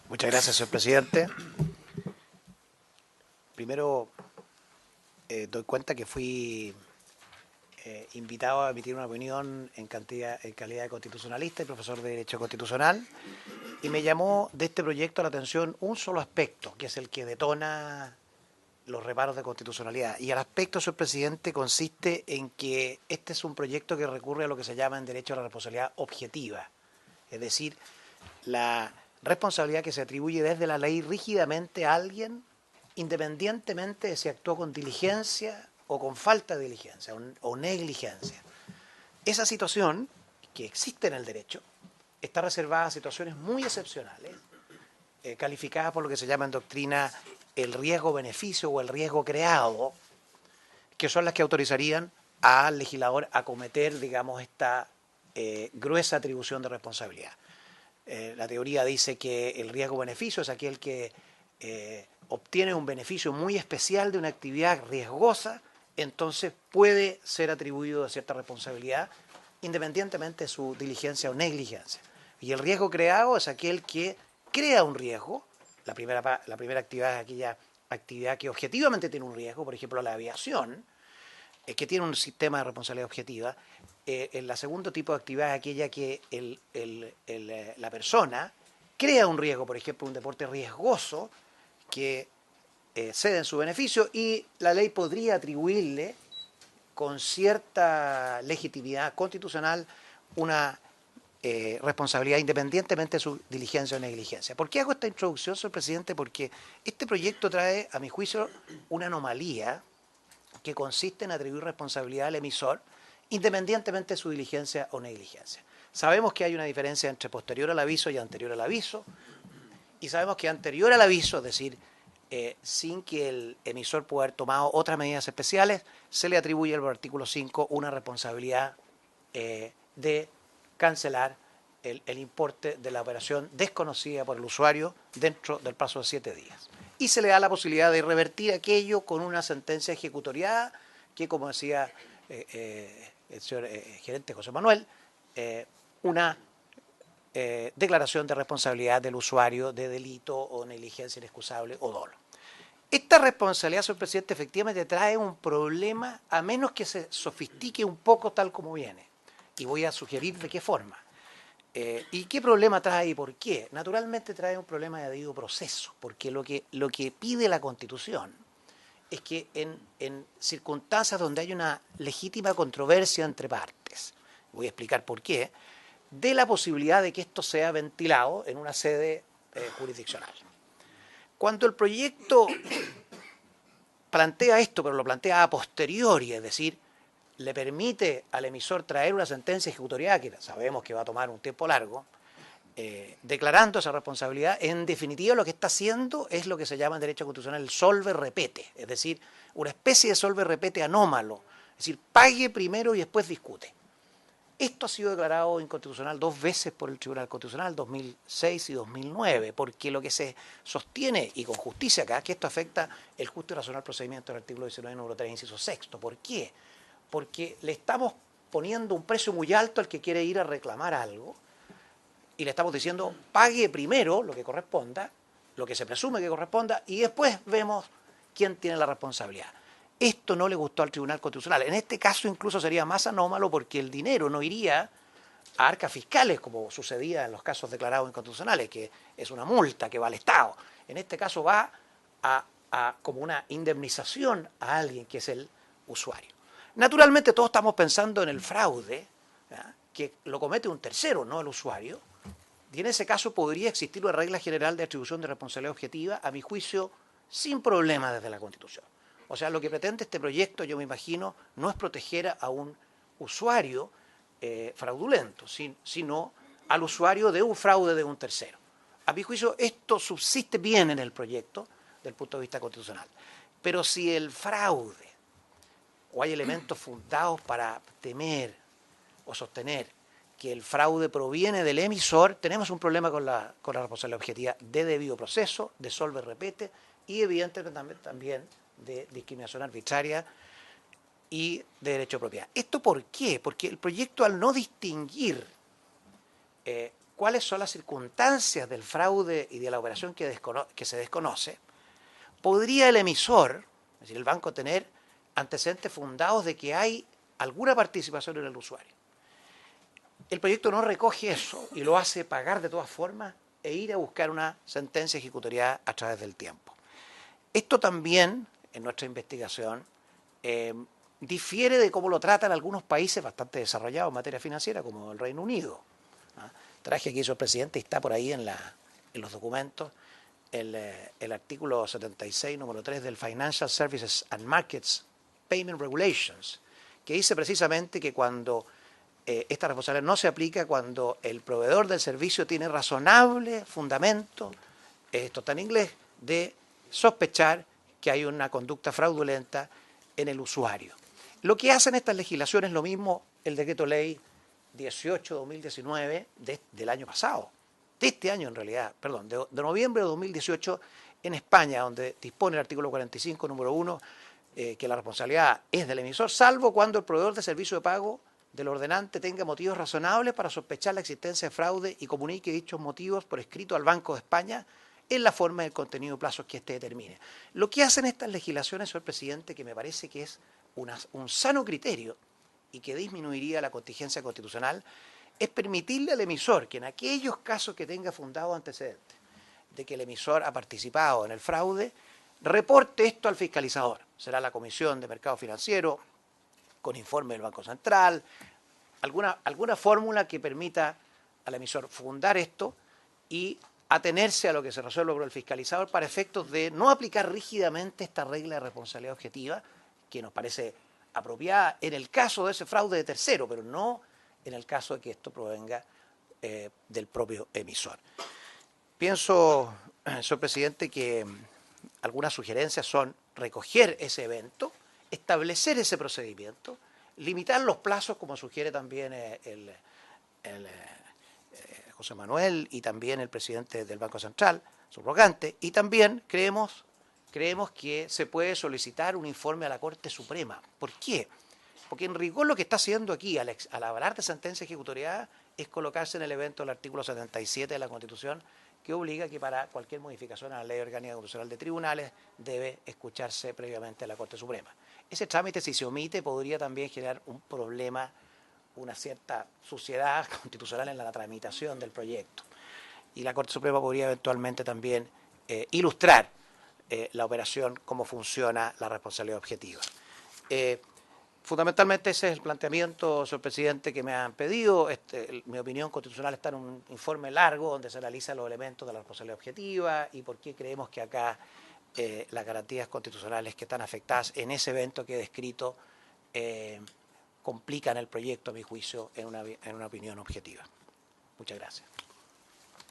Muchas gracias, señor presidente. Primero, doy cuenta que fui invitado a emitir una opinión en calidad de constitucionalista y profesor de Derecho Constitucional, y me llamó de este proyecto la atención un solo aspecto, que es el que detona los reparos de constitucionalidad. Y el aspecto, señor presidente, consiste en que este es un proyecto que recurre a lo que se llama en derecho a la responsabilidad objetiva, es decir, la responsabilidad que se atribuye desde la ley rígidamente a alguien, independientemente de si actuó con diligencia o con falta de diligencia o negligencia. Esa situación que existe en el derecho está reservada a situaciones muy excepcionales, calificadas por lo que se llama en doctrina el riesgo-beneficio o el riesgo creado, que son las que autorizarían al legislador a cometer, digamos, esta gruesa atribución de responsabilidad. La teoría dice que el riesgo-beneficio es aquel que obtiene un beneficio muy especial de una actividad riesgosa, entonces puede ser atribuido a cierta responsabilidad independientemente de su diligencia o negligencia. Y el riesgo creado es aquel que crea un riesgo. La primera actividad es aquella actividad que objetivamente tiene un riesgo, por ejemplo la aviación, que tiene un sistema de responsabilidad objetiva. El segundo tipo de actividad es aquella que la persona crea un riesgo, por ejemplo un deporte riesgoso, que cede en su beneficio, y la ley podría atribuirle con cierta legitimidad constitucional una responsabilidad independientemente de su diligencia o negligencia. ¿Por qué hago esta introducción, señor presidente? Porque este proyecto trae, a mi juicio, una anomalía que consiste en atribuir responsabilidad al emisor independientemente de su diligencia o negligencia. Sabemos que hay una diferencia entre posterior al aviso y anterior al aviso, y sabemos que anterior al aviso, es decir, sin que el emisor pueda haber tomado otras medidas especiales, se le atribuye al artículo 5 una responsabilidad de cancelar el importe de la operación desconocida por el usuario dentro del plazo de 7 días. Y se le da la posibilidad de revertir aquello con una sentencia ejecutoriada que, como decía el señor gerente José Manuel, una declaración de responsabilidad del usuario de delito o negligencia inexcusable o dolo. Esta responsabilidad, señor presidente, efectivamente trae un problema, a menos que se sofistique un poco tal como viene. Y voy a sugerir de qué forma. ¿Y qué problema trae y por qué? Naturalmente trae un problema de debido proceso, porque lo que pide la Constitución es que en circunstancias donde hay una legítima controversia entre partes, voy a explicar por qué, dé la posibilidad de que esto sea ventilado en una sede jurisdiccional. Cuando el proyecto plantea esto, pero lo plantea a posteriori, es decir, le permite al emisor traer una sentencia ejecutoriada, que sabemos que va a tomar un tiempo largo, declarando esa responsabilidad, en definitiva lo que está haciendo es lo que se llama en derecho constitucional el solve repete, es decir, una especie de solve repete anómalo, es decir, pague primero y después discute. Esto ha sido declarado inconstitucional 2 veces por el Tribunal Constitucional, 2006 y 2009, porque lo que se sostiene, y con justicia acá, es que esto afecta el justo y racional procedimiento del artículo 19, número 3, inciso 6. ¿Por qué? Porque le estamos poniendo un precio muy alto al que quiere ir a reclamar algo, y le estamos diciendo, pague primero lo que corresponda, lo que se presume que corresponda, y después vemos quién tiene la responsabilidad. Esto no le gustó al Tribunal Constitucional. En este caso incluso sería más anómalo porque el dinero no iría a arcas fiscales, como sucedía en los casos declarados inconstitucionales, que es una multa que va al Estado. En este caso va como una indemnización a alguien que es el usuario. Naturalmente todos estamos pensando en el fraude, ¿ya?, que lo comete un tercero, no el usuario, y en ese caso podría existir una regla general de atribución de responsabilidad objetiva, a mi juicio, sin problema desde la Constitución. O sea, lo que pretende este proyecto, yo me imagino, no es proteger a un usuario fraudulento, sino al usuario de un fraude de un tercero. A mi juicio, esto subsiste bien en el proyecto desde el punto de vista constitucional. Pero si el fraude o hay elementos fundados para temer o sostener que el fraude proviene del emisor, tenemos un problema con la responsabilidad objetiva de debido proceso, de solve repete y evidentemente también de discriminación arbitraria y de derecho de propiedad. ¿Esto por qué? Porque el proyecto, al no distinguir cuáles son las circunstancias del fraude y de la operación que se desconoce, podría el emisor, es decir, el banco, tener antecedentes fundados de que hay alguna participación en el usuario. El proyecto no recoge eso y lo hace pagar de todas formas e ir a buscar una sentencia ejecutoriada a través del tiempo. Esto también, en nuestra investigación, difiere de cómo lo tratan algunos países bastante desarrollados en materia financiera, como el Reino Unido. Traje aquí hizo el presidente y está por ahí en los documentos el artículo 76, número 3 del Financial Services and Markets Payment Regulations, que dice precisamente que cuando esta responsabilidad no se aplica cuando el proveedor del servicio tiene razonable fundamento, esto está en inglés, de sospechar que hay una conducta fraudulenta en el usuario. Lo que hacen estas legislaciones es lo mismo el decreto ley 18-2019 del año pasado, de este año en realidad, perdón, de noviembre de 2018 en España, donde dispone el artículo 45, número 1, que la responsabilidad es del emisor, salvo cuando el proveedor de servicio de pago del ordenante tenga motivos razonables para sospechar la existencia de fraude y comunique dichos motivos por escrito al Banco de España en la forma del contenido de plazos que éste determine. Lo que hacen estas legislaciones, señor presidente, que me parece que es un sano criterio y que disminuiría la contingencia constitucional, es permitirle al emisor que en aquellos casos que tenga fundado antecedentes de que el emisor ha participado en el fraude, reporte esto al fiscalizador. Será la Comisión de Mercado Financiero, con informe del Banco Central, alguna fórmula que permita al emisor fundar esto y atenerse a lo que se resuelve por el fiscalizador para efectos de no aplicar rígidamente esta regla de responsabilidad objetiva, que nos parece apropiada en el caso de ese fraude de tercero, pero no en el caso de que esto provenga del propio emisor. Pienso, señor presidente, que algunas sugerencias son recoger ese evento, establecer ese procedimiento, limitar los plazos, como sugiere también José Manuel y también el presidente del Banco Central, subrogante, y también creemos que se puede solicitar un informe a la Corte Suprema. ¿Por qué? Porque en rigor lo que está haciendo aquí, al hablar de sentencia ejecutoriada, es colocarse en el evento del artículo 77 de la Constitución, que obliga que para cualquier modificación a la Ley Orgánica Constitucional de Tribunales debe escucharse previamente a la Corte Suprema. Ese trámite, si se omite, podría también generar un problema, una cierta suciedad constitucional en la tramitación del proyecto. Y la Corte Suprema podría eventualmente también ilustrar la operación, cómo funciona la responsabilidad objetiva. Fundamentalmente ese es el planteamiento, señor presidente, que me han pedido. Mi opinión constitucional está en un informe largo donde se analizan los elementos de la responsabilidad objetiva y por qué creemos que acá las garantías constitucionales que están afectadas en ese evento que he descrito complican el proyecto, a mi juicio, en una opinión objetiva. Muchas gracias.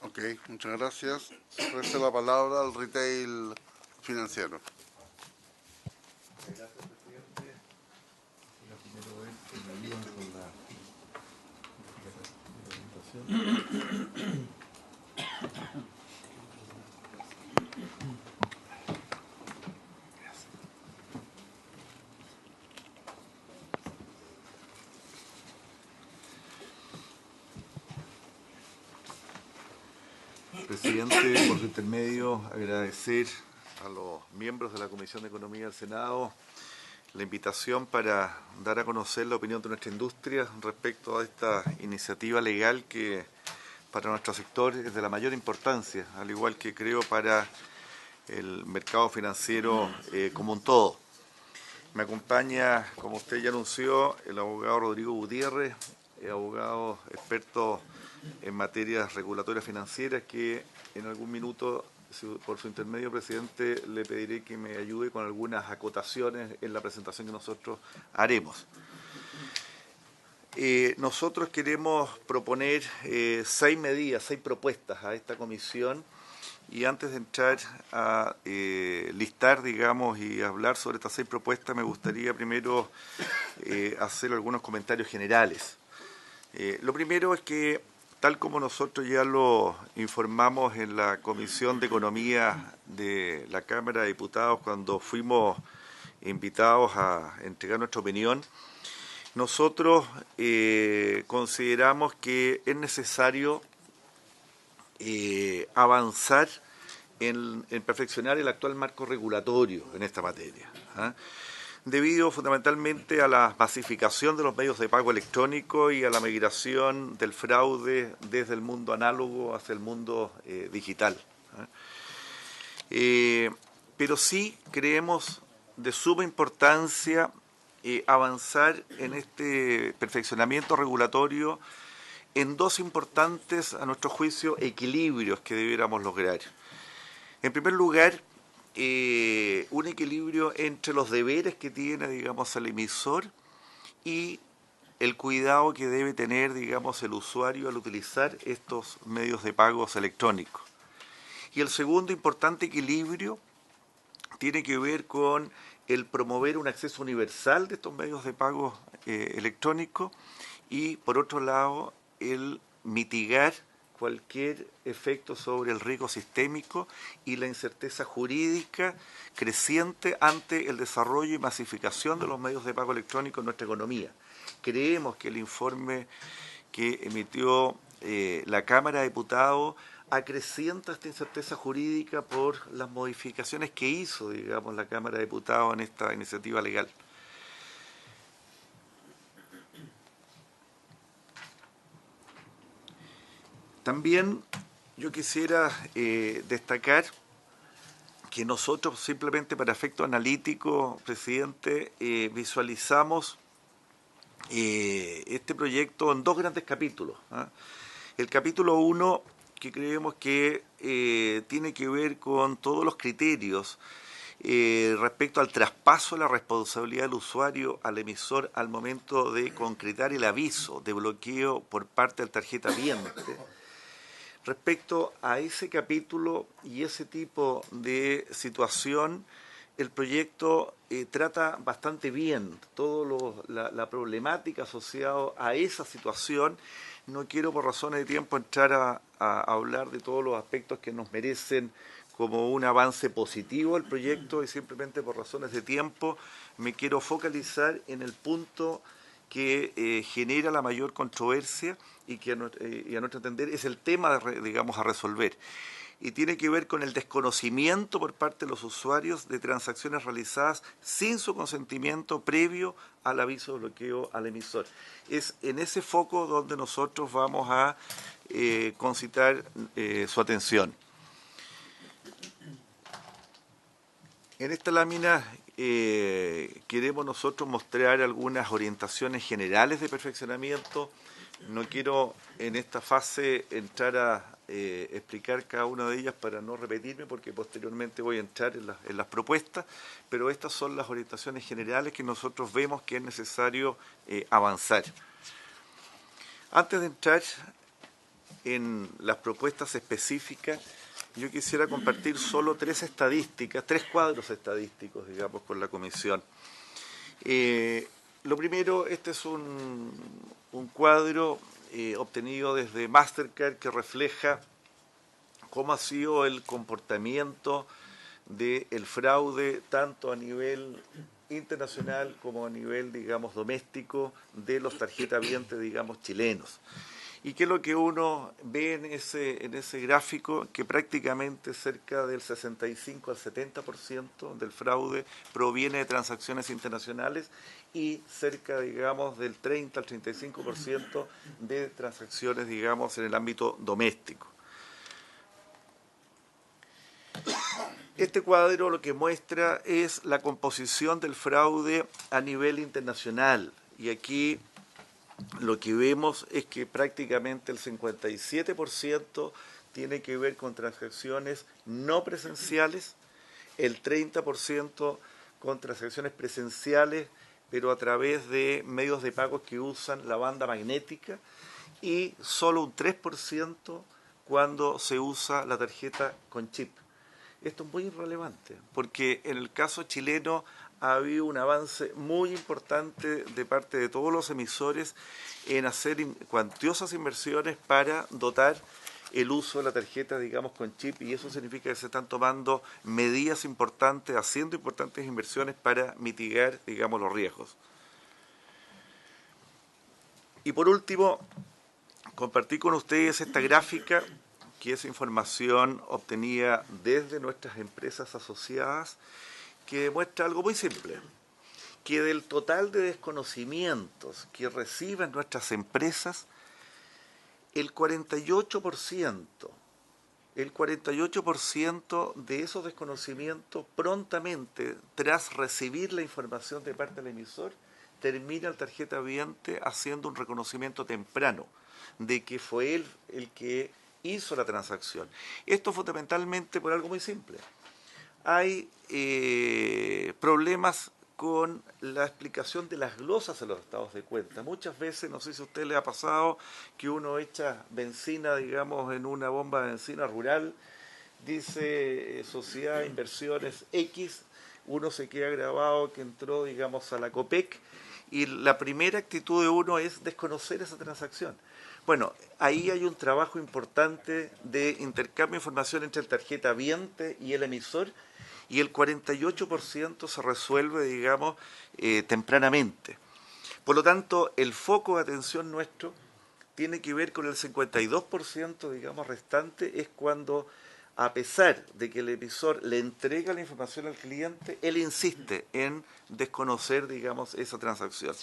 Ok, muchas gracias. Ofrece la palabra al retail financiero. Gracias, presidente. La primera vez que me ayudan con la presentación. Presidente, por su intermedio, agradecer a los miembros de la Comisión de Economía del Senado la invitación para dar a conocer la opinión de nuestra industria respecto a esta iniciativa legal que para nuestro sector es de la mayor importancia, al igual que creo para el mercado financiero como un todo. Me acompaña, como usted ya anunció, el abogado Rodrigo Gutiérrez, abogado experto en materias regulatorias financieras, que en algún minuto, por su intermedio, presidente, le pediré que me ayude con algunas acotaciones en la presentación que nosotros haremos. nosotros queremos proponer 6 medidas, 6 propuestas a esta comisión, y antes de entrar a listar, digamos, y hablar sobre estas 6 propuestas, me gustaría primero hacer algunos comentarios generales. Lo primero es que, tal como nosotros ya lo informamos en la Comisión de Economía de la Cámara de Diputados cuando fuimos invitados a entregar nuestra opinión, nosotros consideramos que es necesario avanzar en perfeccionar el actual marco regulatorio en esta materia, debido fundamentalmente a la masificación de los medios de pago electrónico y a la migración del fraude desde el mundo análogo hacia el mundo digital. Pero sí creemos de suma importancia avanzar en este perfeccionamiento regulatorio en 2 importantes, a nuestro juicio, equilibrios que debiéramos lograr. En primer lugar, un equilibrio entre los deberes que tiene, digamos, el emisor y el cuidado que debe tener, digamos, el usuario al utilizar estos medios de pagos electrónicos. Y el segundo importante equilibrio tiene que ver con el promover un acceso universal de estos medios de pago electrónicos y, por otro lado, el mitigar cualquier efecto sobre el riesgo sistémico y la incerteza jurídica creciente ante el desarrollo y masificación de los medios de pago electrónicos en nuestra economía. Creemos que el informe que emitió la Cámara de Diputados acrecienta esta incerteza jurídica por las modificaciones que hizo, digamos, la Cámara de Diputados en esta iniciativa legal. También yo quisiera destacar que nosotros, simplemente para efecto analítico, presidente, visualizamos este proyecto en 2 grandes capítulos. El capítulo 1, que creemos que tiene que ver con todos los criterios respecto al traspaso de la responsabilidad del usuario al emisor al momento de concretar el aviso de bloqueo por parte del tarjetaviente. Respecto a ese capítulo y ese tipo de situación, el proyecto trata bastante bien toda la problemática asociada a esa situación. No quiero, por razones de tiempo, entrar a hablar de todos los aspectos que nos merecen como un avance positivo al proyecto, y simplemente por razones de tiempo me quiero focalizar en el punto que genera la mayor controversia y que a nuestro entender es el tema, digamos, a resolver. Y tiene que ver con el desconocimiento por parte de los usuarios de transacciones realizadas sin su consentimiento previo al aviso de bloqueo al emisor. Es en ese foco donde nosotros vamos a concitar su atención. En esta lámina queremos nosotros mostrar algunas orientaciones generales de perfeccionamiento. No quiero en esta fase entrar a explicar cada una de ellas para no repetirme, porque posteriormente voy a entrar en las propuestas, pero estas son las orientaciones generales que nosotros vemos que es necesario avanzar. Antes de entrar en las propuestas específicas, yo quisiera compartir solo 3 estadísticas, 3 cuadros estadísticos, digamos, con la Comisión. Lo primero, este es un cuadro obtenido desde Mastercard que refleja cómo ha sido el comportamiento del fraude tanto a nivel internacional como a nivel, digamos, doméstico de los tarjetavientes, digamos, chilenos. ¿Y qué es lo que uno ve en ese gráfico? Que prácticamente cerca del 65 al 70% del fraude proviene de transacciones internacionales y cerca, digamos, del 30 al 35% de transacciones, digamos, en el ámbito doméstico. Este cuadro lo que muestra es la composición del fraude a nivel internacional, y aquí lo que vemos es que prácticamente el 57% tiene que ver con transacciones no presenciales, el 30% con transacciones presenciales pero a través de medios de pago que usan la banda magnética, y solo un 3% cuando se usa la tarjeta con chip. Esto es muy relevante, porque en el caso chileno ha habido un avance muy importante de parte de todos los emisores en hacer cuantiosas inversiones para dotar el uso de la tarjeta, digamos, con chip, y eso significa que se están tomando medidas importantes, haciendo importantes inversiones para mitigar, digamos, los riesgos. Y por último, compartí con ustedes esta gráfica, que es información obtenida desde nuestras empresas asociadas, que demuestra algo muy simple, que del total de desconocimientos que reciben nuestras empresas, el 48% de esos desconocimientos prontamente, tras recibir la información de parte del emisor, termina el tarjetaviente haciendo un reconocimiento temprano de que fue él el que hizo la transacción. Esto fundamentalmente por algo muy simple. Hay problemas con la explicación de las glosas en los estados de cuenta. Muchas veces, no sé si a usted le ha pasado, que uno echa benzina, digamos, en una bomba de benzina rural, dice Sociedad de Inversiones X, uno se queda grabado que entró, digamos, a la COPEC, y la primera actitud de uno es desconocer esa transacción. Bueno, ahí hay un trabajo importante de intercambio de información entre el tarjetaviente y el emisor, y el 48% se resuelve, digamos, tempranamente. Por lo tanto, el foco de atención nuestro tiene que ver con el 52%, digamos, restante, es cuando, a pesar de que el emisor le entrega la información al cliente, él insiste en desconocer, digamos, esa transacción.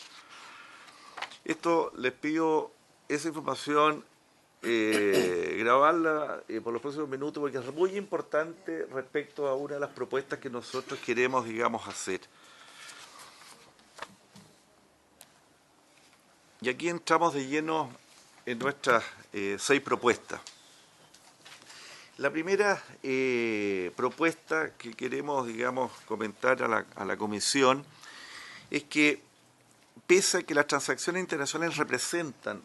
Esto les pido esa información, grabarla por los próximos minutos, porque es muy importante respecto a una de las propuestas que nosotros queremos, digamos, hacer. Y aquí entramos de lleno en nuestras 6 propuestas. La primera propuesta que queremos, digamos, comentar a la comisión es que, pese a que las transacciones internacionales representan,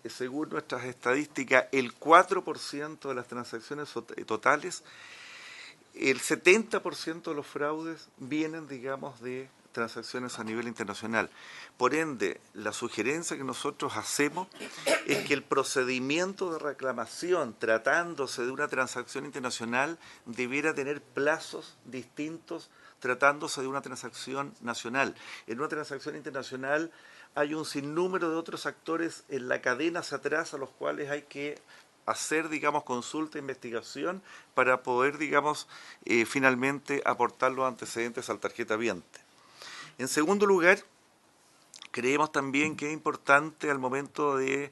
según nuestras estadísticas, el 4% de las transacciones totales, el 70% de los fraudes vienen, digamos, de transacciones a nivel internacional. Por ende, la sugerencia que nosotros hacemos es que el procedimiento de reclamación, tratándose de una transacción internacional, debiera tener plazos distintos tratándose de una transacción nacional. En una transacción internacional hay un sinnúmero de otros actores en la cadena hacia atrás a los cuales hay que hacer, digamos, consulta, investigación para poder, digamos, finalmente aportar los antecedentes al tarjetaviente. En segundo lugar, creemos también que es importante al momento de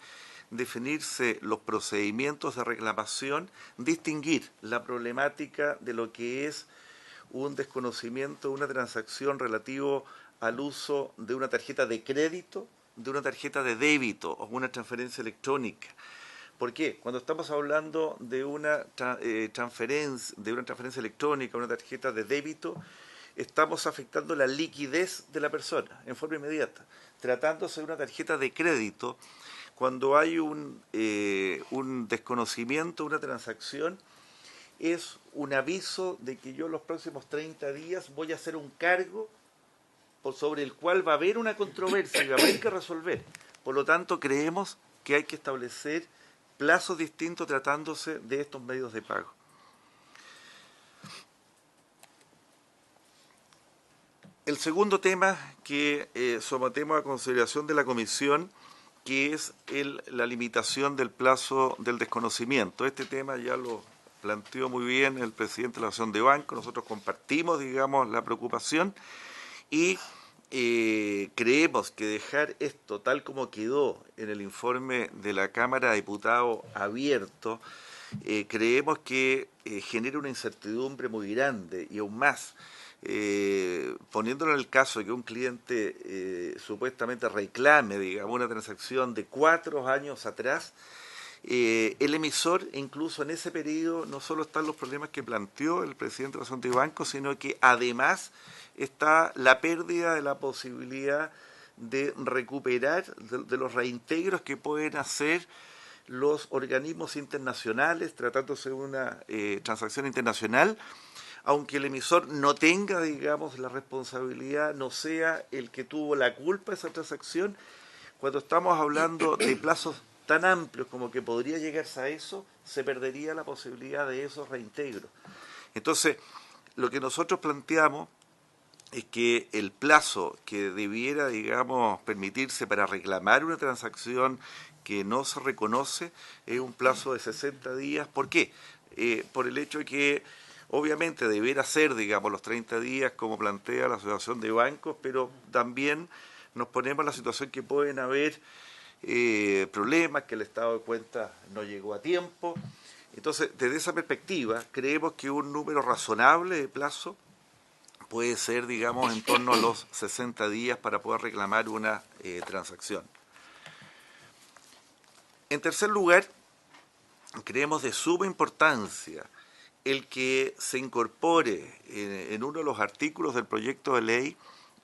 definirse los procedimientos de reclamación, distinguir la problemática de lo que es un desconocimiento de una transacción relativo al uso de una tarjeta de crédito, de una tarjeta de débito o una transferencia electrónica. ¿Por qué? Cuando estamos hablando de una transferencia electrónica, una tarjeta de débito, estamos afectando la liquidez de la persona en forma inmediata. Tratándose de una tarjeta de crédito, cuando hay un desconocimiento de una transacción, es un aviso de que yo los próximos 30 días voy a hacer un cargo sobre el cual va a haber una controversia y va a haber que resolver. Por lo tanto, creemos que hay que establecer plazos distintos tratándose de estos medios de pago. El segundo tema que sometemos a consideración de la Comisión, que es la limitación del plazo del desconocimiento. Este tema ya lo planteó muy bien el presidente de la Asociación de Bancos. Nosotros compartimos, digamos, la preocupación y creemos que dejar esto tal como quedó en el informe de la Cámara de Diputados abierto, creemos que genera una incertidumbre muy grande y aún más. Poniéndolo en el caso de que un cliente supuestamente reclame, digamos, una transacción de 4 años atrás, el emisor, incluso en ese periodo, no solo están los problemas que planteó el presidente de la Asociación de Bancos, sino que además está la pérdida de la posibilidad de recuperar de los reintegros que pueden hacer los organismos internacionales, tratándose de una transacción internacional, aunque el emisor no tenga, digamos, la responsabilidad, no sea el que tuvo la culpa de esa transacción. Cuando estamos hablando de plazos tan amplios como que podría llegarse a eso, se perdería la posibilidad de esos reintegros. Entonces, lo que nosotros planteamos es que el plazo que debiera, digamos, permitirse para reclamar una transacción que no se reconoce es un plazo de 60 días. ¿Por qué? Por el hecho de que obviamente debiera ser, digamos, los 30 días como plantea la Asociación de Bancos, pero también nos ponemos en la situación que pueden haber problemas, que el estado de cuentas no llegó a tiempo. Entonces, desde esa perspectiva, creemos que un número razonable de plazo puede ser, digamos, en torno a los 60 días para poder reclamar una transacción. En tercer lugar, creemos de suma importancia el que se incorpore en uno de los artículos del proyecto de ley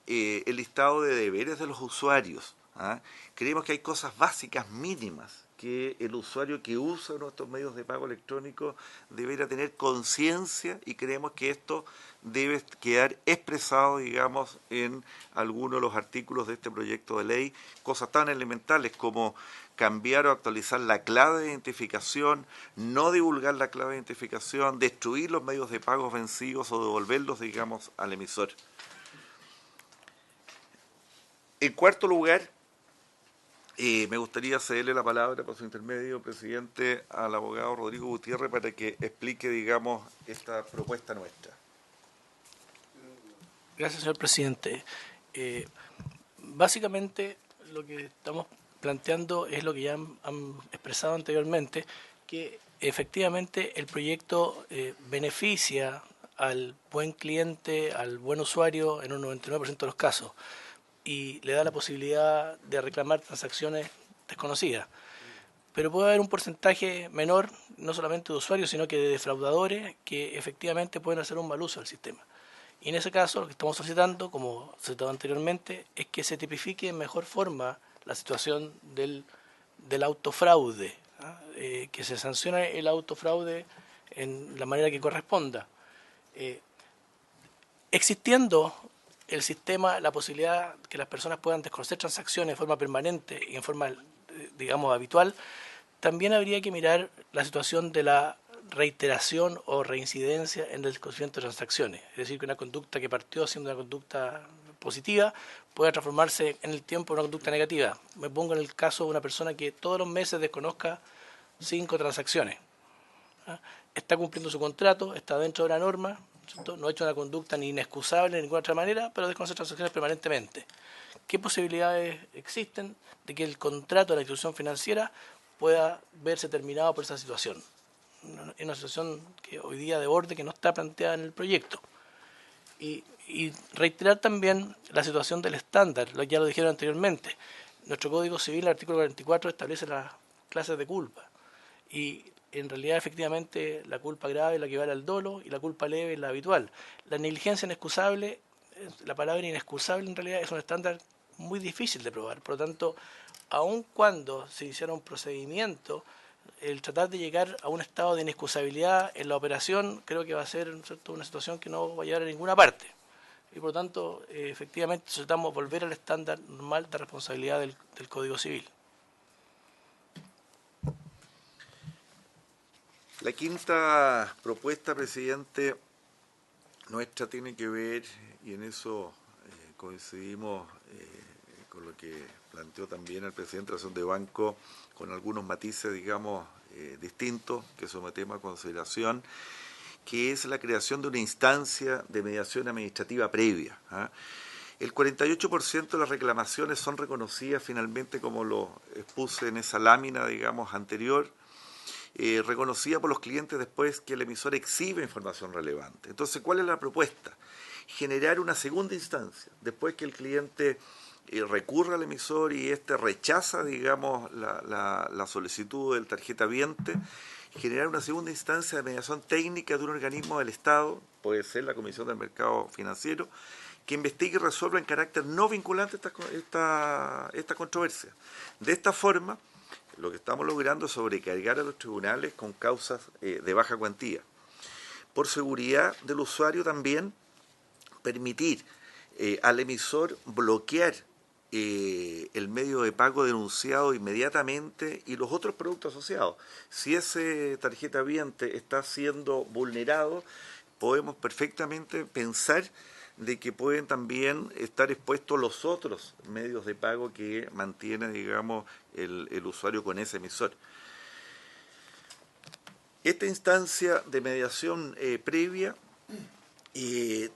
el listado de deberes de los usuarios. Creemos que hay cosas básicas mínimas que el usuario que usa nuestros medios de pago electrónico deberá tener conciencia, y creemos que esto debe quedar expresado, digamos, en algunos de los artículos de este proyecto de ley, cosas tan elementales como cambiar o actualizar la clave de identificación, no divulgar la clave de identificación, destruir los medios de pago vencidos o devolverlos, digamos, al emisor. En cuarto lugar, me gustaría cederle la palabra, por su intermedio, presidente, al abogado Rodrigo Gutiérrez para que explique, digamos, esta propuesta nuestra. Gracias, señor presidente. Básicamente, lo que estamos planteando es lo que ya han expresado anteriormente, que efectivamente el proyecto beneficia al buen cliente, al buen usuario en un 99% de los casos, y le da la posibilidad de reclamar transacciones desconocidas. Pero puede haber un porcentaje menor, no solamente de usuarios, sino que de defraudadores que efectivamente pueden hacer un mal uso del sistema. Y en ese caso, lo que estamos solicitando, como solicitado anteriormente, es que se tipifique en mejor forma la situación del autofraude, que se sancione el autofraude en la manera que corresponda. Existiendo el sistema, la posibilidad que las personas puedan desconocer transacciones de forma permanente y en forma, digamos, habitual, también habría que mirar la situación de la reiteración o reincidencia en el desconocimiento de transacciones. Es decir, que una conducta que partió siendo una conducta positiva pueda transformarse en el tiempo en una conducta negativa. Me pongo en el caso de una persona que todos los meses desconozca 5 transacciones. Está cumpliendo su contrato, está dentro de la norma, no ha hecho una conducta ni inexcusable de ninguna otra manera, pero desconoce transacciones permanentemente. ¿Qué posibilidades existen de que el contrato de la institución financiera pueda verse terminado por esa situación? Es una situación que hoy día de borde que no está planteada en el proyecto. Y reiterar también la situación del estándar, ya lo dijeron anteriormente. Nuestro Código Civil, el artículo 44, establece las clases de culpa. Y en realidad, efectivamente, la culpa grave es la que equivale al dolo y la culpa leve es la habitual. La negligencia inexcusable, la palabra inexcusable en realidad es un estándar muy difícil de probar. Por lo tanto, aun cuando se hiciera un procedimiento, el tratar de llegar a un estado de inexcusabilidad en la operación creo que va a ser, ¿cierto?, una situación que no va a llegar a ninguna parte. Y por lo tanto, efectivamente, necesitamos volver al estándar normal de responsabilidad del Código Civil. La quinta propuesta, presidente, nuestra tiene que ver, y en eso coincidimos con lo que planteó también el presidente de la Asociación de Banco, con algunos matices, digamos, distintos que sometemos a consideración, que es la creación de una instancia de mediación administrativa previa. El 48% de las reclamaciones son reconocidas finalmente, como lo expuse en esa lámina, digamos, anterior, reconocida por los clientes después que el emisor exhibe información relevante. Entonces, ¿cuál es la propuesta? Generar una segunda instancia, después que el cliente recurre al emisor y éste rechaza, digamos, la solicitud del tarjetaviente, generar una segunda instancia de mediación técnica de un organismo del Estado, puede ser la Comisión del Mercado Financiero, que investigue y resuelva en carácter no vinculante esta controversia. De esta forma, lo que estamos logrando es sobrecargar a los tribunales con causas de baja cuantía. Por seguridad del usuario también, permitir al emisor bloquear el medio de pago denunciado inmediatamente y los otros productos asociados. Si ese tarjeta viente está siendo vulnerado, podemos perfectamente pensar de que pueden también estar expuestos los otros medios de pago que mantiene, digamos, el usuario con ese emisor. Esta instancia de mediación previa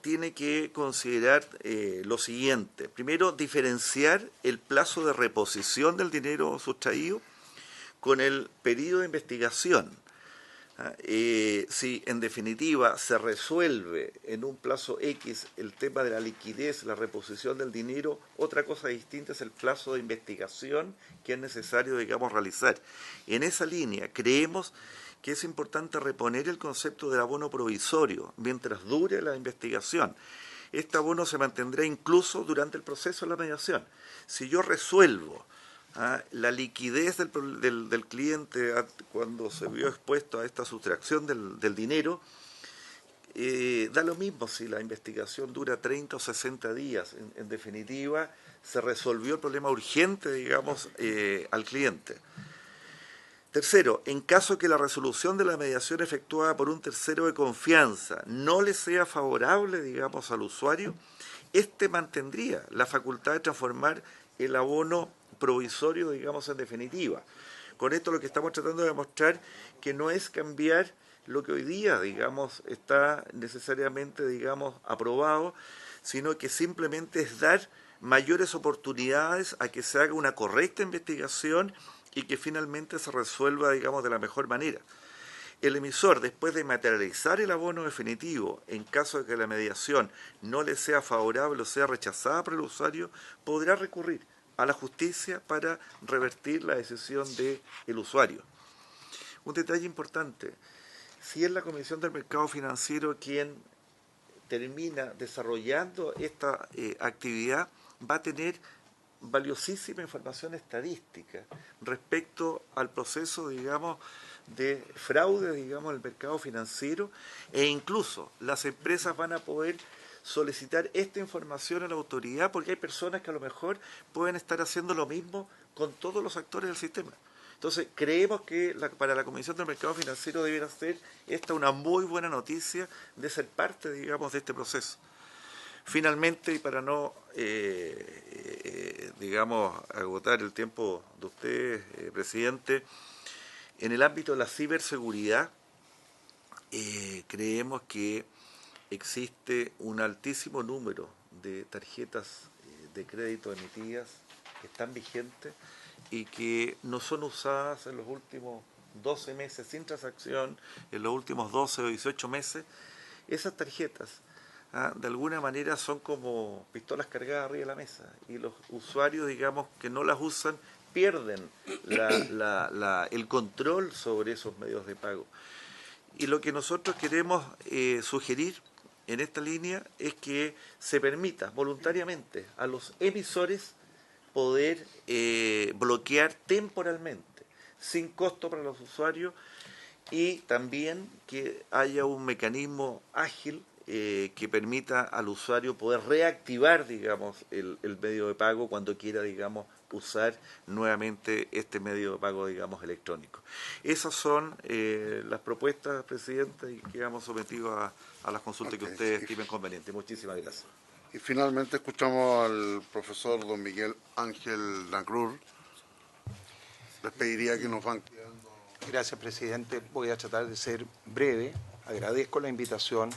tiene que considerar lo siguiente. Primero, diferenciar el plazo de reposición del dinero sustraído con el periodo de investigación. Si en definitiva se resuelve en un plazo X el tema de la liquidez, la reposición del dinero, otra cosa distinta es el plazo de investigación que es necesario, digamos, realizar. En esa línea creemos que es importante reponer el concepto del abono provisorio mientras dure la investigación. Este abono se mantendrá incluso durante el proceso de la mediación. Si yo resuelvo la liquidez del cliente cuando se vio expuesto a esta sustracción del dinero, da lo mismo si la investigación dura 30 o 60 días. En definitiva, se resolvió el problema urgente, digamos, al cliente. Tercero, en caso que la resolución de la mediación efectuada por un tercero de confianza no le sea favorable, digamos, al usuario, éste mantendría la facultad de transformar el abono provisorio, digamos, en definitiva. Con esto lo que estamos tratando de demostrar que no es cambiar lo que hoy día, digamos, está necesariamente, digamos, aprobado, sino que simplemente es dar mayores oportunidades a que se haga una correcta investigación y que finalmente se resuelva, digamos, de la mejor manera. El emisor, después de materializar el abono definitivo, en caso de que la mediación no le sea favorable o sea rechazada por el usuario, podrá recurrir a la justicia para revertir la decisión del usuario. Un detalle importante, si es la Comisión del Mercado Financiero quien termina desarrollando esta actividad, va a tener valiosísima información estadística respecto al proceso, digamos, de fraude, digamos, del mercado financiero, e incluso las empresas van a poder solicitar esta información a la autoridad porque hay personas que a lo mejor pueden estar haciendo lo mismo con todos los actores del sistema. Entonces, creemos que para la Comisión del Mercado Financiero debiera ser esta una muy buena noticia de ser parte, digamos, de este proceso. Finalmente, y para no, digamos, agotar el tiempo de ustedes, presidente, en el ámbito de la ciberseguridad, creemos que existe un altísimo número de tarjetas de crédito emitidas que están vigentes y que no son usadas en los últimos 12 meses sin transacción, en los últimos 12 o 18 meses. Esas tarjetas de alguna manera son como pistolas cargadas arriba de la mesa y los usuarios, digamos, que no las usan pierden el control sobre esos medios de pago. Y lo que nosotros queremos sugerir en esta línea es que se permita voluntariamente a los emisores poder bloquear temporalmente, sin costo para los usuarios, y también que haya un mecanismo ágil que permita al usuario poder reactivar, digamos, el medio de pago cuando quiera, digamos, usar nuevamente este medio de pago, digamos, electrónico. Esas son las propuestas, Presidenta, y que hemos sometido a las consultas que ustedes estimen convenientes. Muchísimas gracias. Y finalmente escuchamos al profesor don Miguel Ángel Lacruz. Les pediría que nos van quedando. Gracias, presidente. Voy a tratar de ser breve. Agradezco la invitación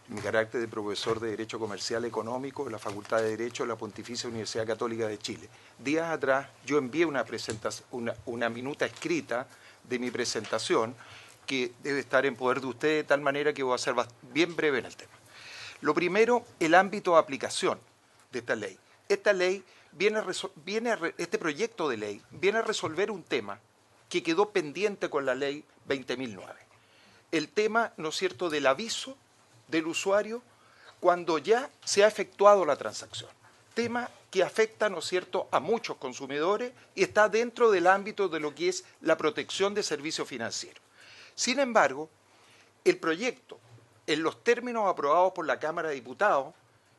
en mi carácter de profesor de Derecho Comercial Económico de la Facultad de Derecho de la Pontificia Universidad Católica de Chile. Días atrás yo envié una minuta escrita de mi presentación que debe estar en poder de ustedes de tal manera que voy a ser bien breve en el tema. Lo primero, el ámbito de aplicación de esta ley. Esta ley este proyecto de ley viene a resolver un tema que quedó pendiente con la ley 20.009. El tema, ¿no es cierto?, del aviso del usuario cuando ya se ha efectuado la transacción. Tema que afecta, ¿no es cierto?, a muchos consumidores y está dentro del ámbito de lo que es la protección de servicios financieros. Sin embargo, el proyecto, en los términos aprobados por la Cámara de Diputados,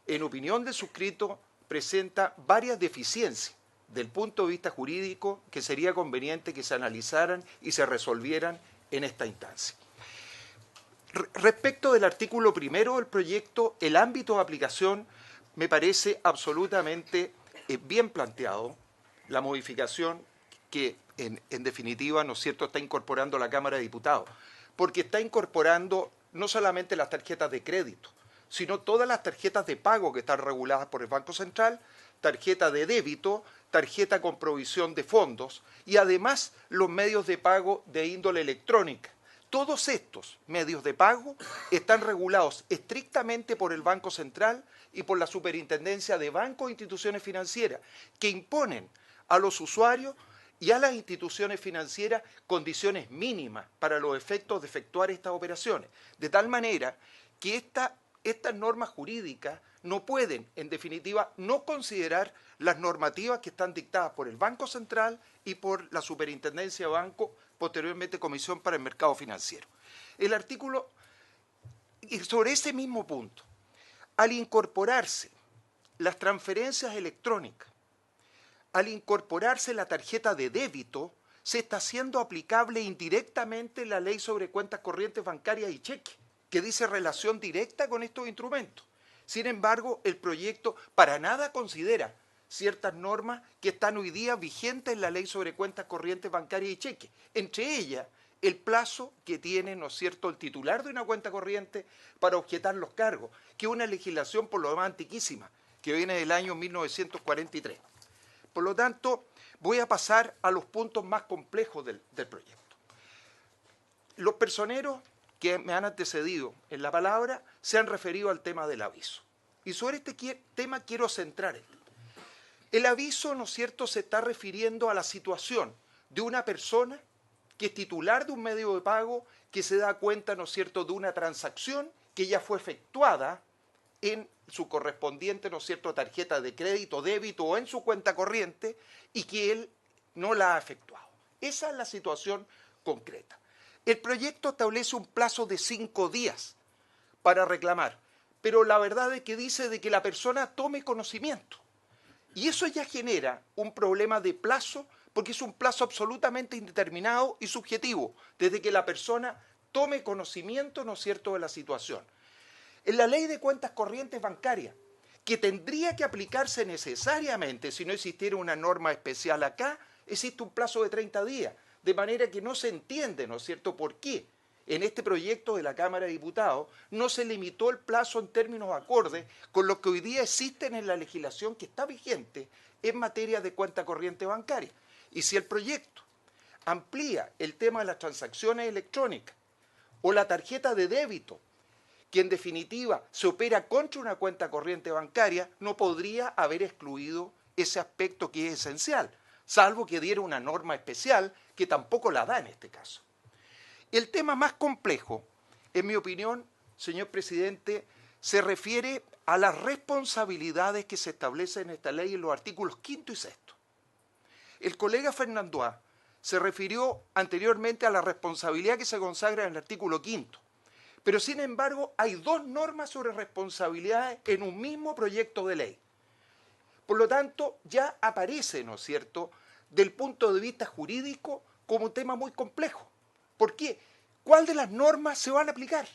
en opinión del suscrito, presenta varias deficiencias del punto de vista jurídico que sería conveniente que se analizaran y se resolvieran en esta instancia. Respecto del artículo primero del proyecto, el ámbito de aplicación me parece absolutamente bien planteado, la modificación que en definitiva, ¿no es cierto?, está incorporando la Cámara de Diputados, porque está incorporando no solamente las tarjetas de crédito, sino todas las tarjetas de pago que están reguladas por el Banco Central, tarjeta de débito, tarjeta con provisión de fondos y además los medios de pago de índole electrónica. Todos estos medios de pago están regulados estrictamente por el Banco Central y por la Superintendencia de Bancos e Instituciones Financieras, que imponen a los usuarios y a las instituciones financieras condiciones mínimas para los efectos de efectuar estas operaciones. De tal manera que estas normas jurídicas no pueden, en definitiva, no considerar las normativas que están dictadas por el Banco Central y por la Superintendencia de Bancos, posteriormente Comisión para el Mercado Financiero. El artículo, y sobre ese mismo punto, al incorporarse las transferencias electrónicas, al incorporarse la tarjeta de débito, se está haciendo aplicable indirectamente la ley sobre cuentas corrientes bancarias y cheques, que dice relación directa con estos instrumentos. Sin embargo, el proyecto para nada considera ciertas normas que están hoy día vigentes en la ley sobre cuentas corrientes bancarias y cheques. Entre ellas, el plazo que tiene, ¿no es cierto?, el titular de una cuenta corriente para objetar los cargos, que es una legislación por lo demás antiquísima, que viene del año 1943. Por lo tanto, voy a pasar a los puntos más complejos del proyecto. Los personeros que me han antecedido en la palabra se han referido al tema del aviso. Y sobre este tema quiero centrar esto. El aviso, ¿no es cierto?, se está refiriendo a la situación de una persona que es titular de un medio de pago, que se da cuenta, ¿no es cierto?, de una transacción que ya fue efectuada en su correspondiente, ¿no es cierto?, tarjeta de crédito, débito o en su cuenta corriente y que él no la ha efectuado. Esa es la situación concreta. El proyecto establece un plazo de 5 días para reclamar, pero la verdad es que dice de que la persona tome conocimiento. Y eso ya genera un problema de plazo, porque es un plazo absolutamente indeterminado y subjetivo, desde que la persona tome conocimiento, ¿no es cierto?, de la situación. En la ley de cuentas corrientes bancarias, que tendría que aplicarse necesariamente si no existiera una norma especial acá, existe un plazo de 30 días, de manera que no se entiende, ¿no es cierto?, por qué en este proyecto de la Cámara de Diputados no se limitó el plazo en términos acordes con lo que hoy día existen en la legislación que está vigente en materia de cuenta corriente bancaria. Y si el proyecto amplía el tema de las transacciones electrónicas o la tarjeta de débito, que en definitiva se opera contra una cuenta corriente bancaria, no podría haber excluido ese aspecto que es esencial, salvo que diera una norma especial que tampoco la da en este caso. El tema más complejo, en mi opinión, señor presidente, se refiere a las responsabilidades que se establecen en esta ley en los artículos 5º y 6º. El colega Fernando se refirió anteriormente a la responsabilidad que se consagra en el artículo 5º, pero sin embargo hay 2 normas sobre responsabilidades en un mismo proyecto de ley. Por lo tanto, ya aparece, ¿no es cierto?, del punto de vista jurídico como un tema muy complejo. ¿Por qué? ¿Cuál de las normas se van a aplicar?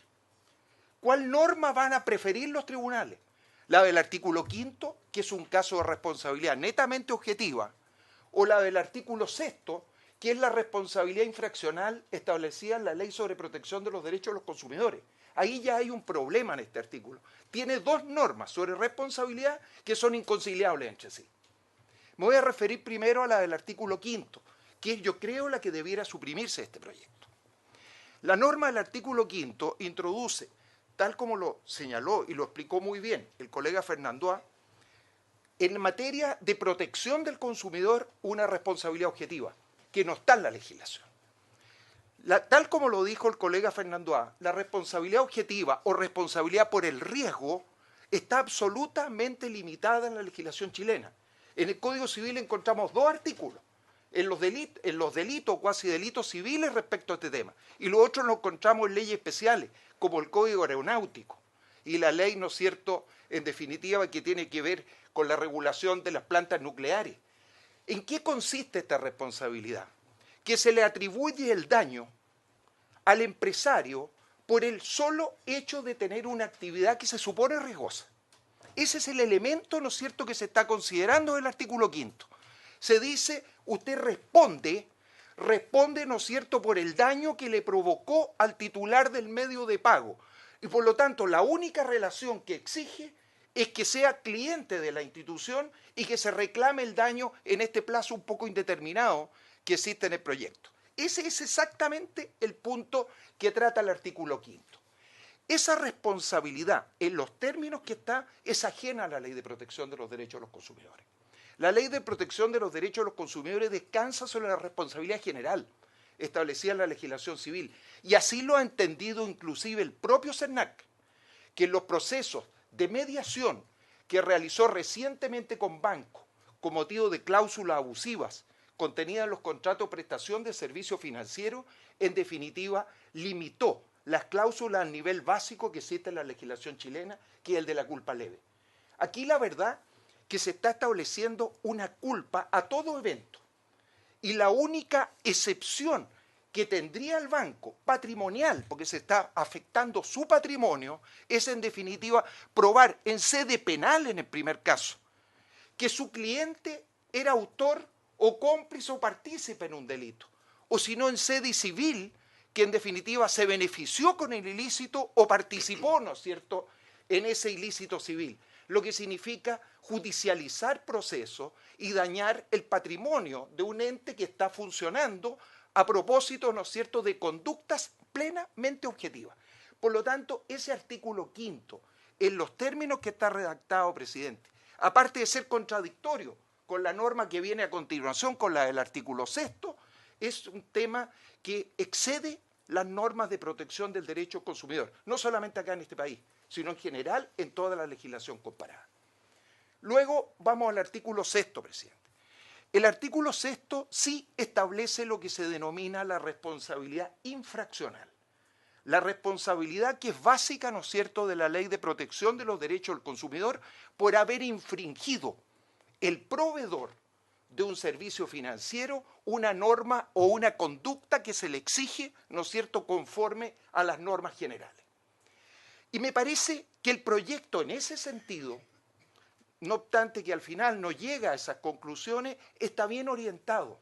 ¿Cuál norma van a preferir los tribunales? ¿La del artículo 5º, que es un caso de responsabilidad netamente objetiva, o la del artículo 6º, que es la responsabilidad infraccional establecida en la Ley sobre Protección de los Derechos de los Consumidores? Ahí ya hay un problema en este artículo. Tiene 2 normas sobre responsabilidad que son inconciliables entre sí. Me voy a referir primero a la del artículo 5º, que es, yo creo, la que debiera suprimirse de este proyecto. La norma del artículo 5º introduce, tal como lo señaló y lo explicó muy bien el colega Fernando en materia de protección del consumidor, una responsabilidad objetiva, que no está en la legislación. Tal como lo dijo el colega Fernando la responsabilidad objetiva o responsabilidad por el riesgo está absolutamente limitada en la legislación chilena. En el Código Civil encontramos 2 artículos, en los delitos o cuasi delitos civiles respecto a este tema, y los otros los encontramos en leyes especiales, como el Código Aeronáutico y la ley, ¿no es cierto?, en definitiva, que tiene que ver con la regulación de las plantas nucleares. ¿En qué consiste esta responsabilidad? Que se le atribuye el daño al empresario por el solo hecho de tener una actividad que se supone riesgosa. Ese es el elemento, ¿no es cierto?, que se está considerando en el artículo 5. Se dice, usted responde, ¿no es cierto?, por el daño que le provocó al titular del medio de pago. Y por lo tanto, la única relación que exige es que sea cliente de la institución y que se reclame el daño en este plazo un poco indeterminado que existe en el proyecto. Ese es exactamente el punto que trata el artículo 5. Esa responsabilidad, en los términos que está, es ajena a la Ley de Protección de los Derechos de los Consumidores. La Ley de Protección de los Derechos de los Consumidores descansa sobre la responsabilidad general establecida en la legislación civil, y así lo ha entendido inclusive el propio CERNAC, que en los procesos de mediación que realizó recientemente con bancos con motivo de cláusulas abusivas contenidas en los contratos de prestación de servicios financieros, en definitiva limitó las cláusulas al nivel básico que existe en la legislación chilena, que es el de la culpa leve. Aquí la verdad que se está estableciendo una culpa a todo evento, y la única excepción que tendría el banco patrimonial, porque se está afectando su patrimonio, es en definitiva probar en sede penal, en el primer caso, que su cliente era autor o cómplice o partícipe en un delito, o si no en sede civil, que en definitiva se benefició con el ilícito o participó, ¿no es cierto?, en ese ilícito civil, lo que significa judicializar procesos y dañar el patrimonio de un ente que está funcionando a propósito, ¿no es cierto?, de conductas plenamente objetivas. Por lo tanto, ese artículo 5, en los términos que está redactado, presidente, aparte de ser contradictorio con la norma que viene a continuación, con la del artículo 6, es un tema que excede las normas de protección del derecho consumidor, no solamente acá en este país, sino en general en toda la legislación comparada. Luego vamos al artículo 6, presidente. El artículo 6 sí establece lo que se denomina la responsabilidad infraccional. La responsabilidad que es básica, ¿no es cierto?, de la Ley de Protección de los Derechos del Consumidor por haber infringido el proveedor de un servicio financiero una norma o una conducta que se le exige, ¿no es cierto?, conforme a las normas generales. Y me parece que el proyecto en ese sentido, no obstante que al final no llega a esas conclusiones, está bien orientado.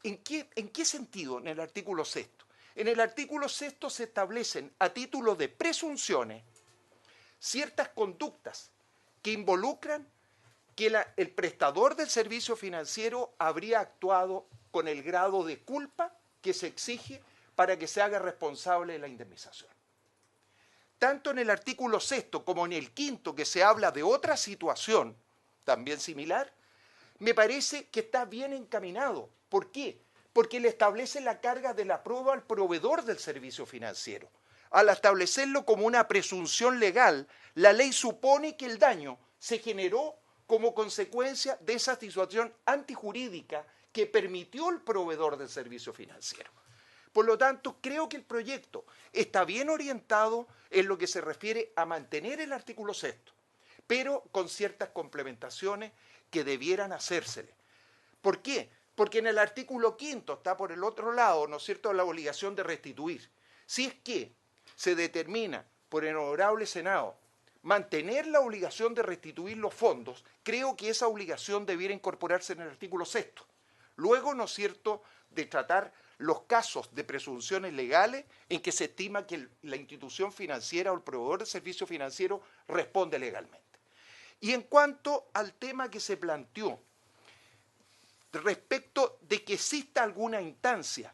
¿En qué sentido? En el artículo 6. En el artículo 6 se establecen a título de presunciones ciertas conductas que involucran que el prestador del servicio financiero habría actuado con el grado de culpa que se exige para que se haga responsable de la indemnización. Tanto en el artículo 6 como en el 5, que se habla de otra situación también similar, me parece que está bien encaminado. ¿Por qué? Porque le establece la carga de la prueba al proveedor del servicio financiero. Al establecerlo como una presunción legal, la ley supone que el daño se generó como consecuencia de esa situación antijurídica que permitió el proveedor del servicio financiero. Por lo tanto, creo que el proyecto está bien orientado en lo que se refiere a mantener el artículo 6, pero con ciertas complementaciones que debieran hacérsele. ¿Por qué? Porque en el artículo 5 está por el otro lado, ¿no es cierto?, la obligación de restituir. Si es que se determina por el honorable Senado mantener la obligación de restituir los fondos, creo que esa obligación debiera incorporarse en el artículo 6. Luego, ¿no es cierto?, de tratar los casos de presunciones legales en que se estima que la institución financiera o el proveedor de servicio financiero responde legalmente. Y en cuanto al tema que se planteó respecto de que exista alguna instancia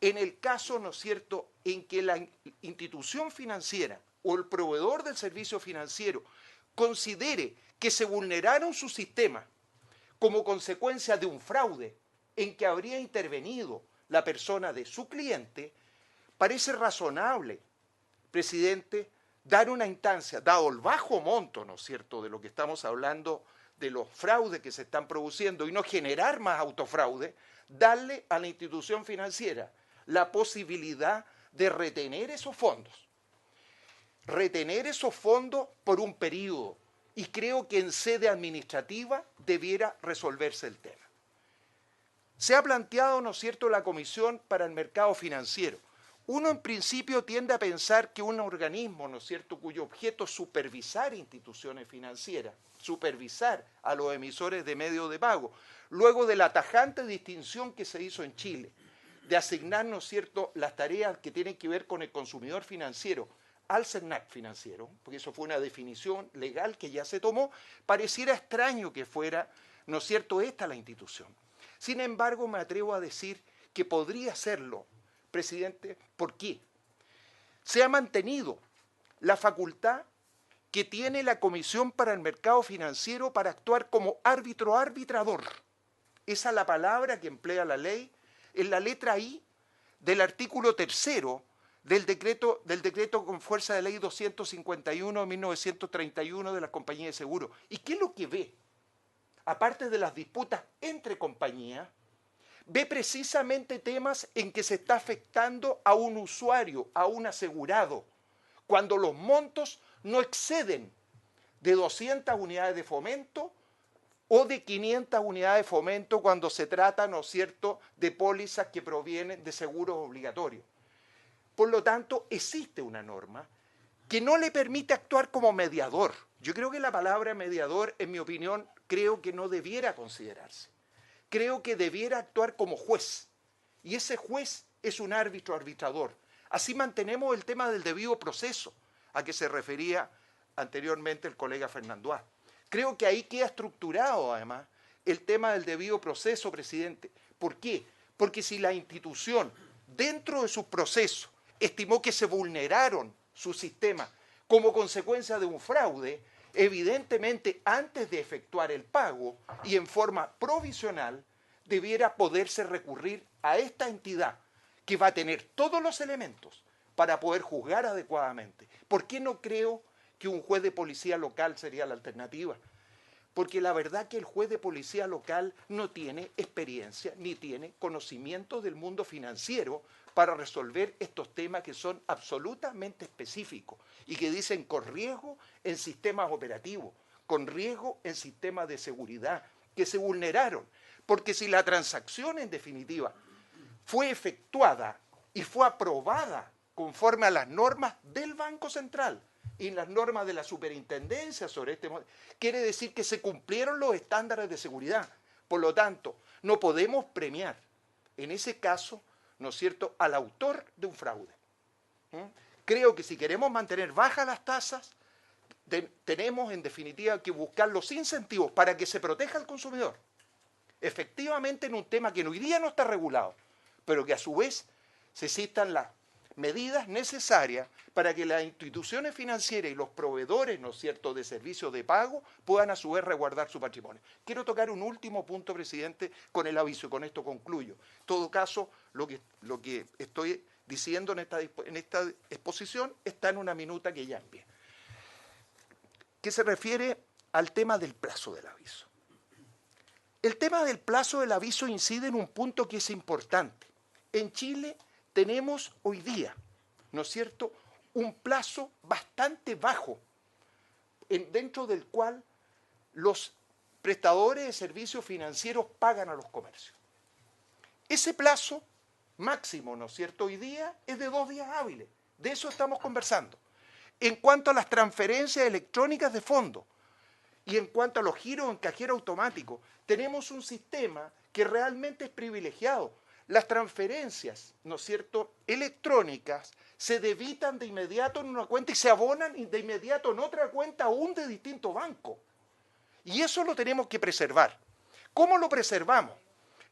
en el caso, ¿no es cierto?, en que la institución financiera o el proveedor del servicio financiero considere que se vulneraron su sistema como consecuencia de un fraude en que habría intervenido la persona de su cliente, parece razonable, presidente, dar una instancia, dado el bajo monto, ¿no es cierto?, de lo que estamos hablando, de los fraudes que se están produciendo y no generar más autofraude, darle a la institución financiera la posibilidad de retener esos fondos. Retener esos fondos por un periodo. Y creo que en sede administrativa debiera resolverse el tema. Se ha planteado, ¿no es cierto?, la Comisión para el Mercado Financiero. Uno en principio tiende a pensar que un organismo, ¿no es cierto?, cuyo objeto es supervisar instituciones financieras, supervisar a los emisores de medios de pago, luego de la tajante distinción que se hizo en Chile, de asignar, ¿no es cierto?, las tareas que tienen que ver con el consumidor financiero al CERNAC financiero, porque eso fue una definición legal que ya se tomó, pareciera extraño que fuera, ¿no es cierto?, esta la institución. Sin embargo, me atrevo a decir que podría serlo, presidente. ¿Por qué? Se ha mantenido la facultad que tiene la Comisión para el Mercado Financiero para actuar como árbitro arbitrador. Esa es la palabra que emplea la ley en la letra I del artículo 3º del decreto con fuerza de ley 251 de 1931 de la compañía de seguros. ¿Y qué es lo que ve? Aparte de las disputas entre compañías, ve precisamente temas en que se está afectando a un usuario, a un asegurado, cuando los montos no exceden de 200 unidades de fomento o de 500 unidades de fomento cuando se trata, ¿no es cierto?, de pólizas que provienen de seguros obligatorios. Por lo tanto, existe una norma que no le permite actuar como mediador. Yo creo que la palabra mediador, en mi opinión, creo que no debiera considerarse. Creo que debiera actuar como juez. Y ese juez es un árbitro arbitrador. Así mantenemos el tema del debido proceso, a que se refería anteriormente el colega Fernando A. Creo que ahí queda estructurado, además, el tema del debido proceso, presidente. ¿Por qué? Porque si la institución, dentro de sus procesos, estimó que se vulneraron su sistema como consecuencia de un fraude, evidentemente antes de efectuar el pago y en forma provisional, debiera poderse recurrir a esta entidad que va a tener todos los elementos para poder juzgar adecuadamente. ¿Por qué no creo que un juez de policía local sería la alternativa? Porque la verdad que el juez de policía local no tiene experiencia ni tiene conocimiento del mundo financiero para resolver estos temas que son absolutamente específicos y que dicen con riesgo en sistemas operativos, con riesgo en sistemas de seguridad, que se vulneraron. Porque si la transacción, en definitiva, fue efectuada y fue aprobada conforme a las normas del Banco Central y las normas de la superintendencia sobre este modelo, quiere decir que se cumplieron los estándares de seguridad. Por lo tanto, no podemos premiar, en ese caso, ¿no es cierto?, al autor de un fraude. Creo que si queremos mantener bajas las tasas, tenemos en definitiva que buscar los incentivos para que se proteja al consumidor. Efectivamente, en un tema que hoy día no está regulado, pero que a su vez se citan las medidas necesarias para que las instituciones financieras y los proveedores, ¿no es cierto?, de servicios de pago puedan a su vez resguardar su patrimonio. Quiero tocar un último punto, presidente, con el aviso, y con esto concluyo. En todo caso, lo que estoy diciendo en esta exposición está en una minuta que ya envié, que se refiere al tema del plazo del aviso. El tema del plazo del aviso incide en un punto que es importante. En Chile tenemos hoy día, ¿no es cierto?, un plazo bastante bajo, dentro del cual los prestadores de servicios financieros pagan a los comercios. Ese plazo máximo, ¿no es cierto?, hoy día es de 2 días hábiles. De eso estamos conversando. En cuanto a las transferencias electrónicas de fondos y en cuanto a los giros en cajero automático, tenemos un sistema que realmente es privilegiado. Las transferencias, ¿no es cierto?, electrónicas se debitan de inmediato en una cuenta y se abonan de inmediato en otra cuenta aún de distinto banco. Y eso lo tenemos que preservar. ¿Cómo lo preservamos?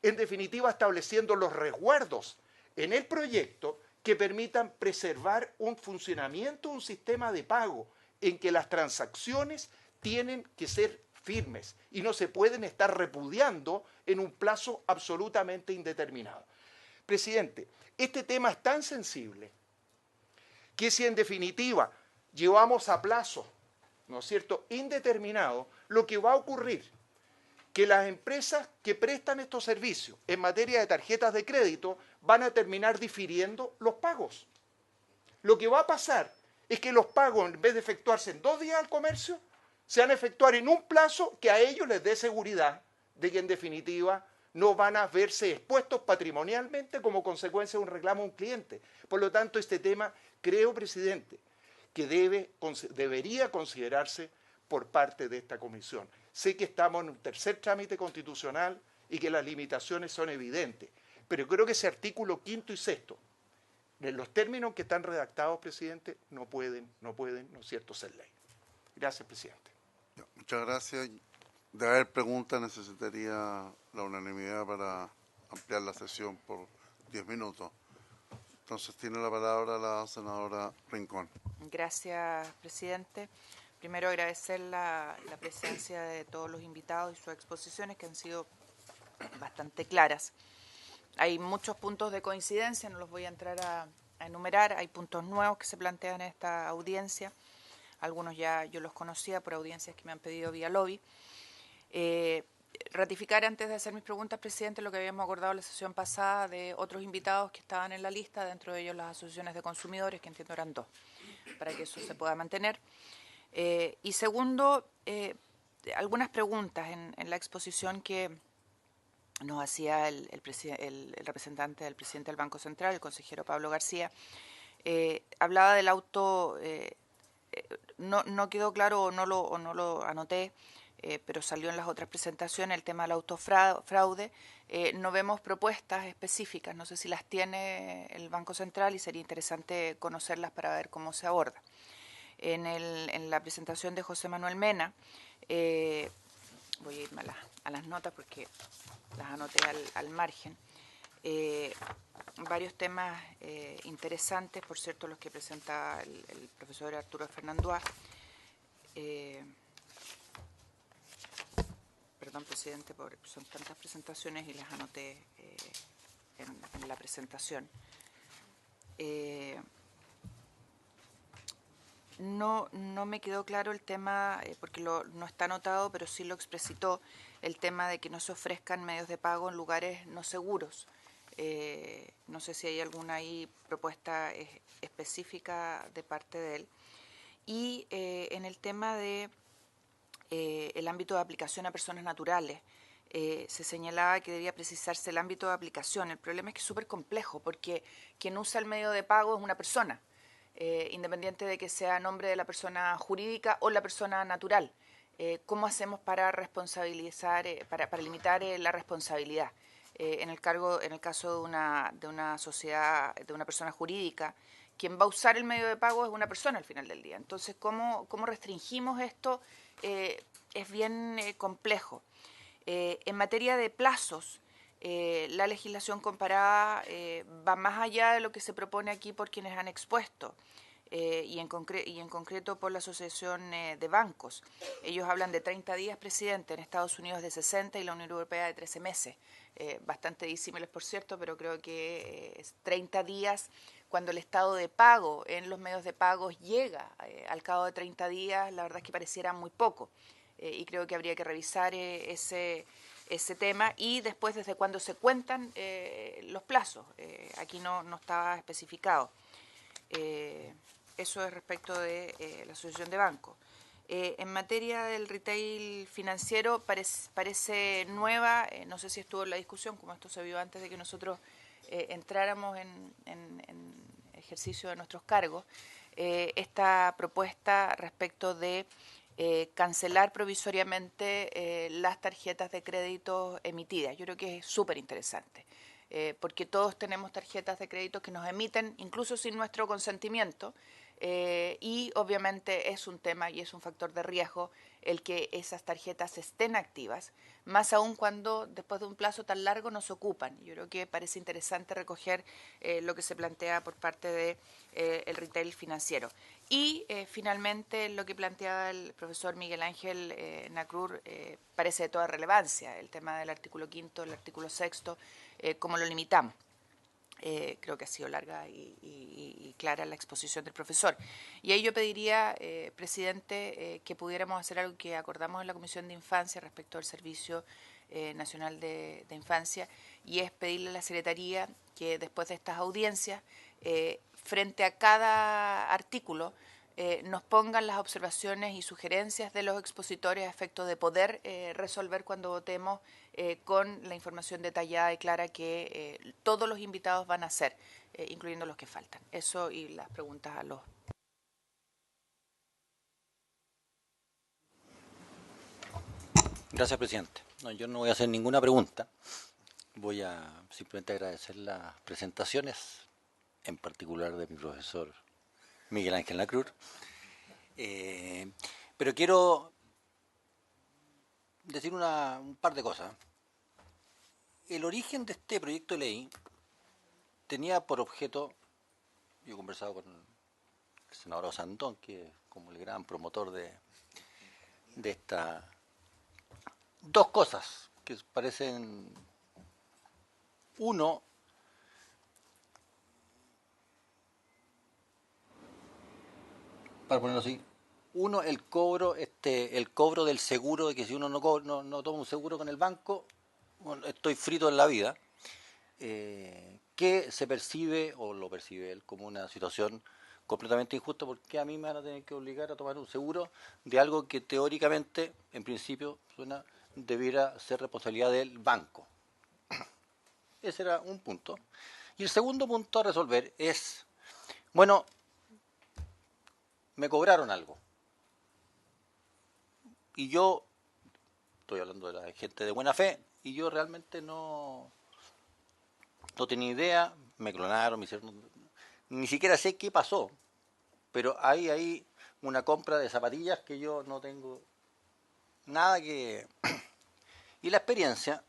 En definitiva, estableciendo los resguardos en el proyecto que permitan preservar un funcionamiento, un sistema de pago en que las transacciones tienen que ser firmes y no se pueden estar repudiando en un plazo absolutamente indeterminado. Presidente, este tema es tan sensible que si en definitiva llevamos a plazo, ¿no es cierto?, indeterminado, lo que va a ocurrir, que las empresas que prestan estos servicios en materia de tarjetas de crédito van a terminar difiriendo los pagos. Lo que va a pasar es que los pagos, en vez de efectuarse en 2 días al comercio, se van a efectuar en un plazo que a ellos les dé seguridad de que en definitiva no van a verse expuestos patrimonialmente como consecuencia de un reclamo a un cliente. Por lo tanto, este tema, creo, presidente, que debería considerarse por parte de esta comisión. Sé que estamos en un tercer trámite constitucional y que las limitaciones son evidentes, pero creo que ese artículo 5º y 6º, en los términos que están redactados, presidente, no pueden, ¿no es cierto?, ser ley. Gracias, presidente. Muchas gracias. De haber preguntas, necesitaría la unanimidad para ampliar la sesión por 10 minutos. Entonces tiene la palabra la senadora Rincón. Gracias, presidente. Primero agradecer la presencia de todos los invitados y sus exposiciones que han sido bastante claras. Hay muchos puntos de coincidencia, no los voy a entrar a enumerar. Hay puntos nuevos que se plantean en esta audiencia. Algunos ya yo los conocía por audiencias que me han pedido vía lobby. Ratificar antes de hacer mis preguntas, presidente, lo que habíamos acordado en la sesión pasada de otros invitados que estaban en la lista, dentro de ellos las asociaciones de consumidores, que entiendo eran 2, para que eso se pueda mantener. Y segundo, algunas preguntas en la exposición que nos hacía el representante del presidente del Banco Central, el consejero Pablo García. Hablaba del auto, no quedó claro o no lo anoté, pero salió en las otras presentaciones el tema del autofraude. No vemos propuestas específicas, no sé si las tiene el Banco Central y sería interesante conocerlas para ver cómo se aborda. En la presentación de José Manuel Mena, voy a irme a las notas porque las anoté al margen, varios temas interesantes, por cierto, los que presenta el profesor Arturo Fernandois. Perdón, presidente, son tantas presentaciones y las anoté en la presentación. No me quedó claro el tema, porque no está anotado, pero sí lo explicitó, el tema de que no se ofrezcan medios de pago en lugares no seguros. No sé si hay alguna ahí propuesta específica de parte de él. Y en el tema de el ámbito de aplicación a personas naturales, se señalaba que debía precisarse el ámbito de aplicación. El problema es que es súper complejo, porque quien usa el medio de pago es una persona, independiente de que sea nombre de la persona jurídica o la persona natural. ¿Cómo hacemos para responsabilizar, para limitar la responsabilidad? En el caso de una sociedad, de una persona jurídica, quien va a usar el medio de pago es una persona al final del día. Entonces, ¿cómo restringimos esto? Es bien complejo. En materia de plazos, la legislación comparada va más allá de lo que se propone aquí por quienes han expuesto, y en concreto por la Asociación de Bancos. Ellos hablan de 30 días, presidente, en Estados Unidos de 60 y la Unión Europea de 13 meses. Bastante disímiles, por cierto, pero creo que es 30 días cuando el estado de pago en los medios de pago llega al cabo de 30 días, la verdad es que pareciera muy poco. Y creo que habría que revisar ese tema y después desde cuándo se cuentan los plazos. Aquí no estaba especificado. Eso es respecto de la Asociación de Bancos. En materia del retail financiero parece nueva, no sé si estuvo en la discusión, como esto se vio antes de que nosotros entráramos en ejercicio de nuestros cargos, esta propuesta respecto de cancelar provisoriamente las tarjetas de crédito emitidas. Yo creo que es súper interesante, porque todos tenemos tarjetas de crédito que nos emiten incluso sin nuestro consentimiento, y obviamente es un tema y es un factor de riesgo el que esas tarjetas estén activas, más aún cuando después de un plazo tan largo no se ocupan. Yo creo que parece interesante recoger lo que se plantea por parte de el retail financiero. Y finalmente lo que planteaba el profesor Miguel Ángel Nacrur parece de toda relevancia, el tema del artículo 5º, el artículo 6º, cómo lo limitamos. Creo que ha sido larga y clara la exposición del profesor. Y ahí yo pediría, presidente, que pudiéramos hacer algo que acordamos en la Comisión de Infancia respecto al Servicio Nacional de Infancia, y es pedirle a la Secretaría que después de estas audiencias, frente a cada artículo, nos pongan las observaciones y sugerencias de los expositores a efecto de poder resolver cuando votemos con la información detallada y clara que todos los invitados van a hacer, incluyendo los que faltan. Eso y las preguntas a los... Gracias, presidente. No, yo no voy a hacer ninguna pregunta. Voy a simplemente agradecer las presentaciones, en particular de mi profesor Miguel Ángel Lacruz. Pero quiero decir un par de cosas. El origen de este proyecto de ley tenía por objeto, yo he conversado con el senador Osandón, que es como el gran promotor de esta, dos cosas que parecen, uno, para ponerlo así, uno, el cobro del seguro, de que si uno no toma un seguro con el banco, bueno, estoy frito en la vida, que se percibe, o lo percibe él, como una situación completamente injusta, porque a mí me van a tener que obligar a tomar un seguro de algo que teóricamente, en principio, debiera ser responsabilidad del banco. Ese era un punto. Y el segundo punto a resolver es, bueno, me cobraron algo. Y yo, estoy hablando de la gente de buena fe, y yo realmente no tenía idea, me clonaron, me hicieron, ni siquiera sé qué pasó, pero hay una compra de zapatillas que yo no tengo nada que... Y la experiencia,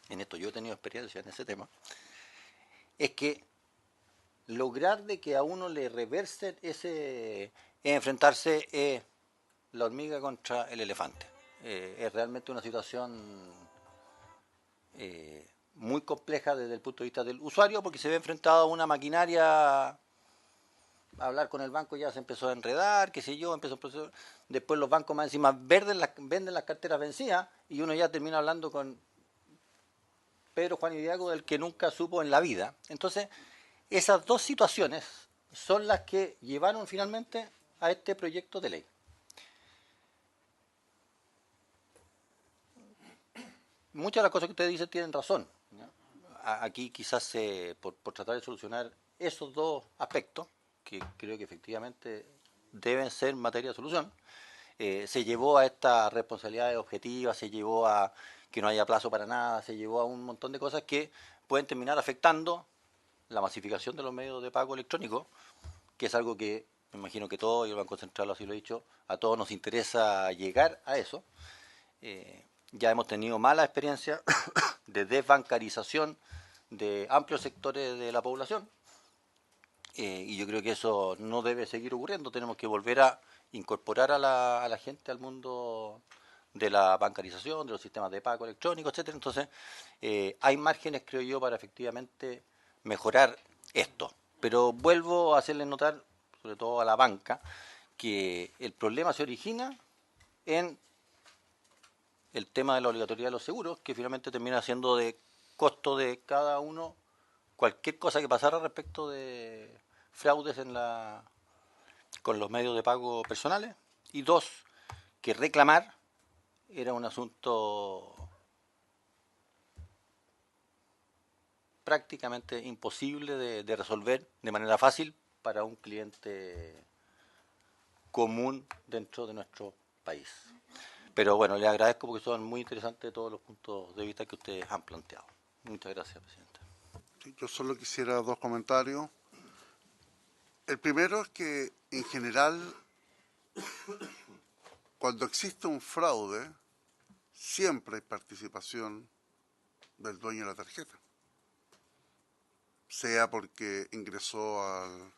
en esto yo he tenido experiencia en ese tema, es que lograr de que a uno le reversen ese, enfrentarse la hormiga contra el elefante. Es realmente una situación muy compleja desde el punto de vista del usuario, porque se ve enfrentado a una maquinaria. Hablar con el banco ya se empezó a enredar, qué sé yo, después los bancos más encima venden las carteras vencidas y uno ya termina hablando con Pedro, Juan y Diego, del que nunca supo en la vida. Entonces, esas dos situaciones son las que llevaron finalmente a este proyecto de ley. Muchas de las cosas que ustedes dicen tienen razón. Aquí quizás por tratar de solucionar esos dos aspectos, que creo que efectivamente deben ser materia de solución, se llevó a estas responsabilidades objetivas, se llevó a que no haya plazo para nada, se llevó a un montón de cosas que pueden terminar afectando la masificación de los medios de pago electrónico, que es algo que me imagino que todos, y el Banco Central así lo ha dicho, a todos nos interesa llegar a eso. Ya hemos tenido mala experiencia de desbancarización de amplios sectores de la población, y yo creo que eso no debe seguir ocurriendo. Tenemos que volver a incorporar a la gente al mundo de la bancarización, de los sistemas de pago electrónicos, etcétera. Entonces, hay márgenes, creo yo, para efectivamente mejorar esto. Pero vuelvo a hacerles notar, sobre todo a la banca, que el problema se origina en el tema de la obligatoriedad de los seguros, que finalmente termina siendo de costo de cada uno cualquier cosa que pasara respecto de fraudes con los medios de pago personales. Y dos, que reclamar era un asunto prácticamente imposible de resolver de manera fácil para un cliente común dentro de nuestro país. Pero bueno, les agradezco porque son muy interesantes todos los puntos de vista que ustedes han planteado. Muchas gracias, presidente. Yo solo quisiera dos comentarios. El primero es que, en general, cuando existe un fraude, siempre hay participación del dueño de la tarjeta. Sea porque ingresó a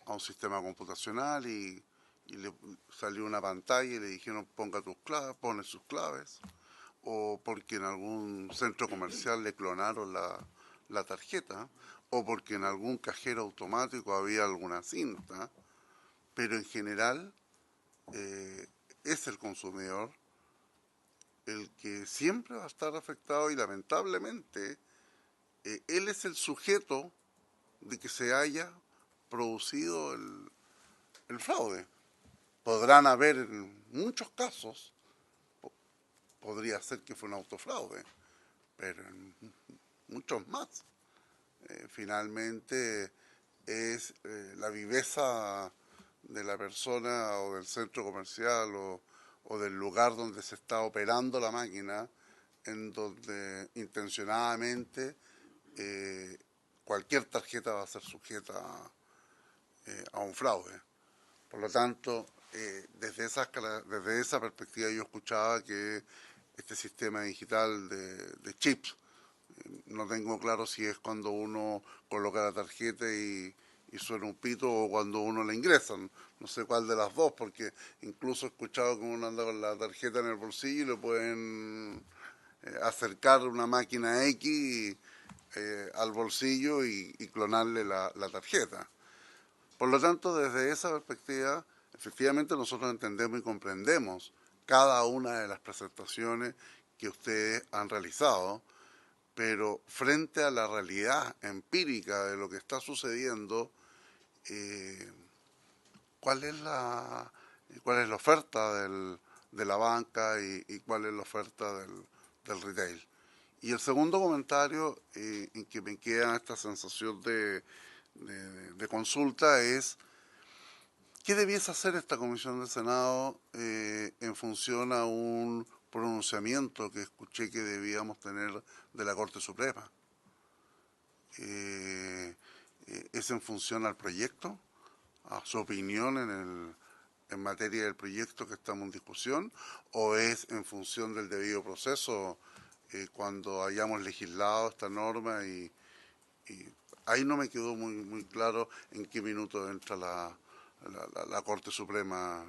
un sistema computacional y le salió una pantalla y le dijeron ponga tus claves, pone sus claves, o porque en algún centro comercial le clonaron la tarjeta o porque en algún cajero automático había alguna cinta, pero en general es el consumidor el que siempre va a estar afectado y lamentablemente él es el sujeto de que se haya producido el fraude. Podrán haber en muchos casos, podría ser que fue un autofraude, pero en muchos más. Finalmente es la viveza de la persona o del centro comercial o del lugar donde se está operando la máquina, en donde intencionadamente cualquier tarjeta va a ser sujeta a un fraude. Por lo tanto, desde esa perspectiva yo escuchaba que este sistema digital de chips, no tengo claro si es cuando uno coloca la tarjeta y suena un pito o cuando uno la ingresa, no sé cuál de las dos, porque incluso he escuchado que uno anda con la tarjeta en el bolsillo y le pueden acercar una máquina X al bolsillo y clonarle la tarjeta. Por lo tanto, desde esa perspectiva, efectivamente nosotros entendemos y comprendemos cada una de las presentaciones que ustedes han realizado, pero frente a la realidad empírica de lo que está sucediendo, ¿cuál es la oferta de la banca y cuál es la oferta del retail? Y el segundo comentario en que me queda esta sensación de consulta es ¿qué debiese hacer esta Comisión del Senado en función a un pronunciamiento que escuché que debíamos tener de la Corte Suprema? ¿Es en función al proyecto, a su opinión en materia del proyecto que estamos en discusión, o es en función del debido proceso cuando hayamos legislado esta norma y ahí no me quedó muy claro en qué minuto entra la Corte Suprema?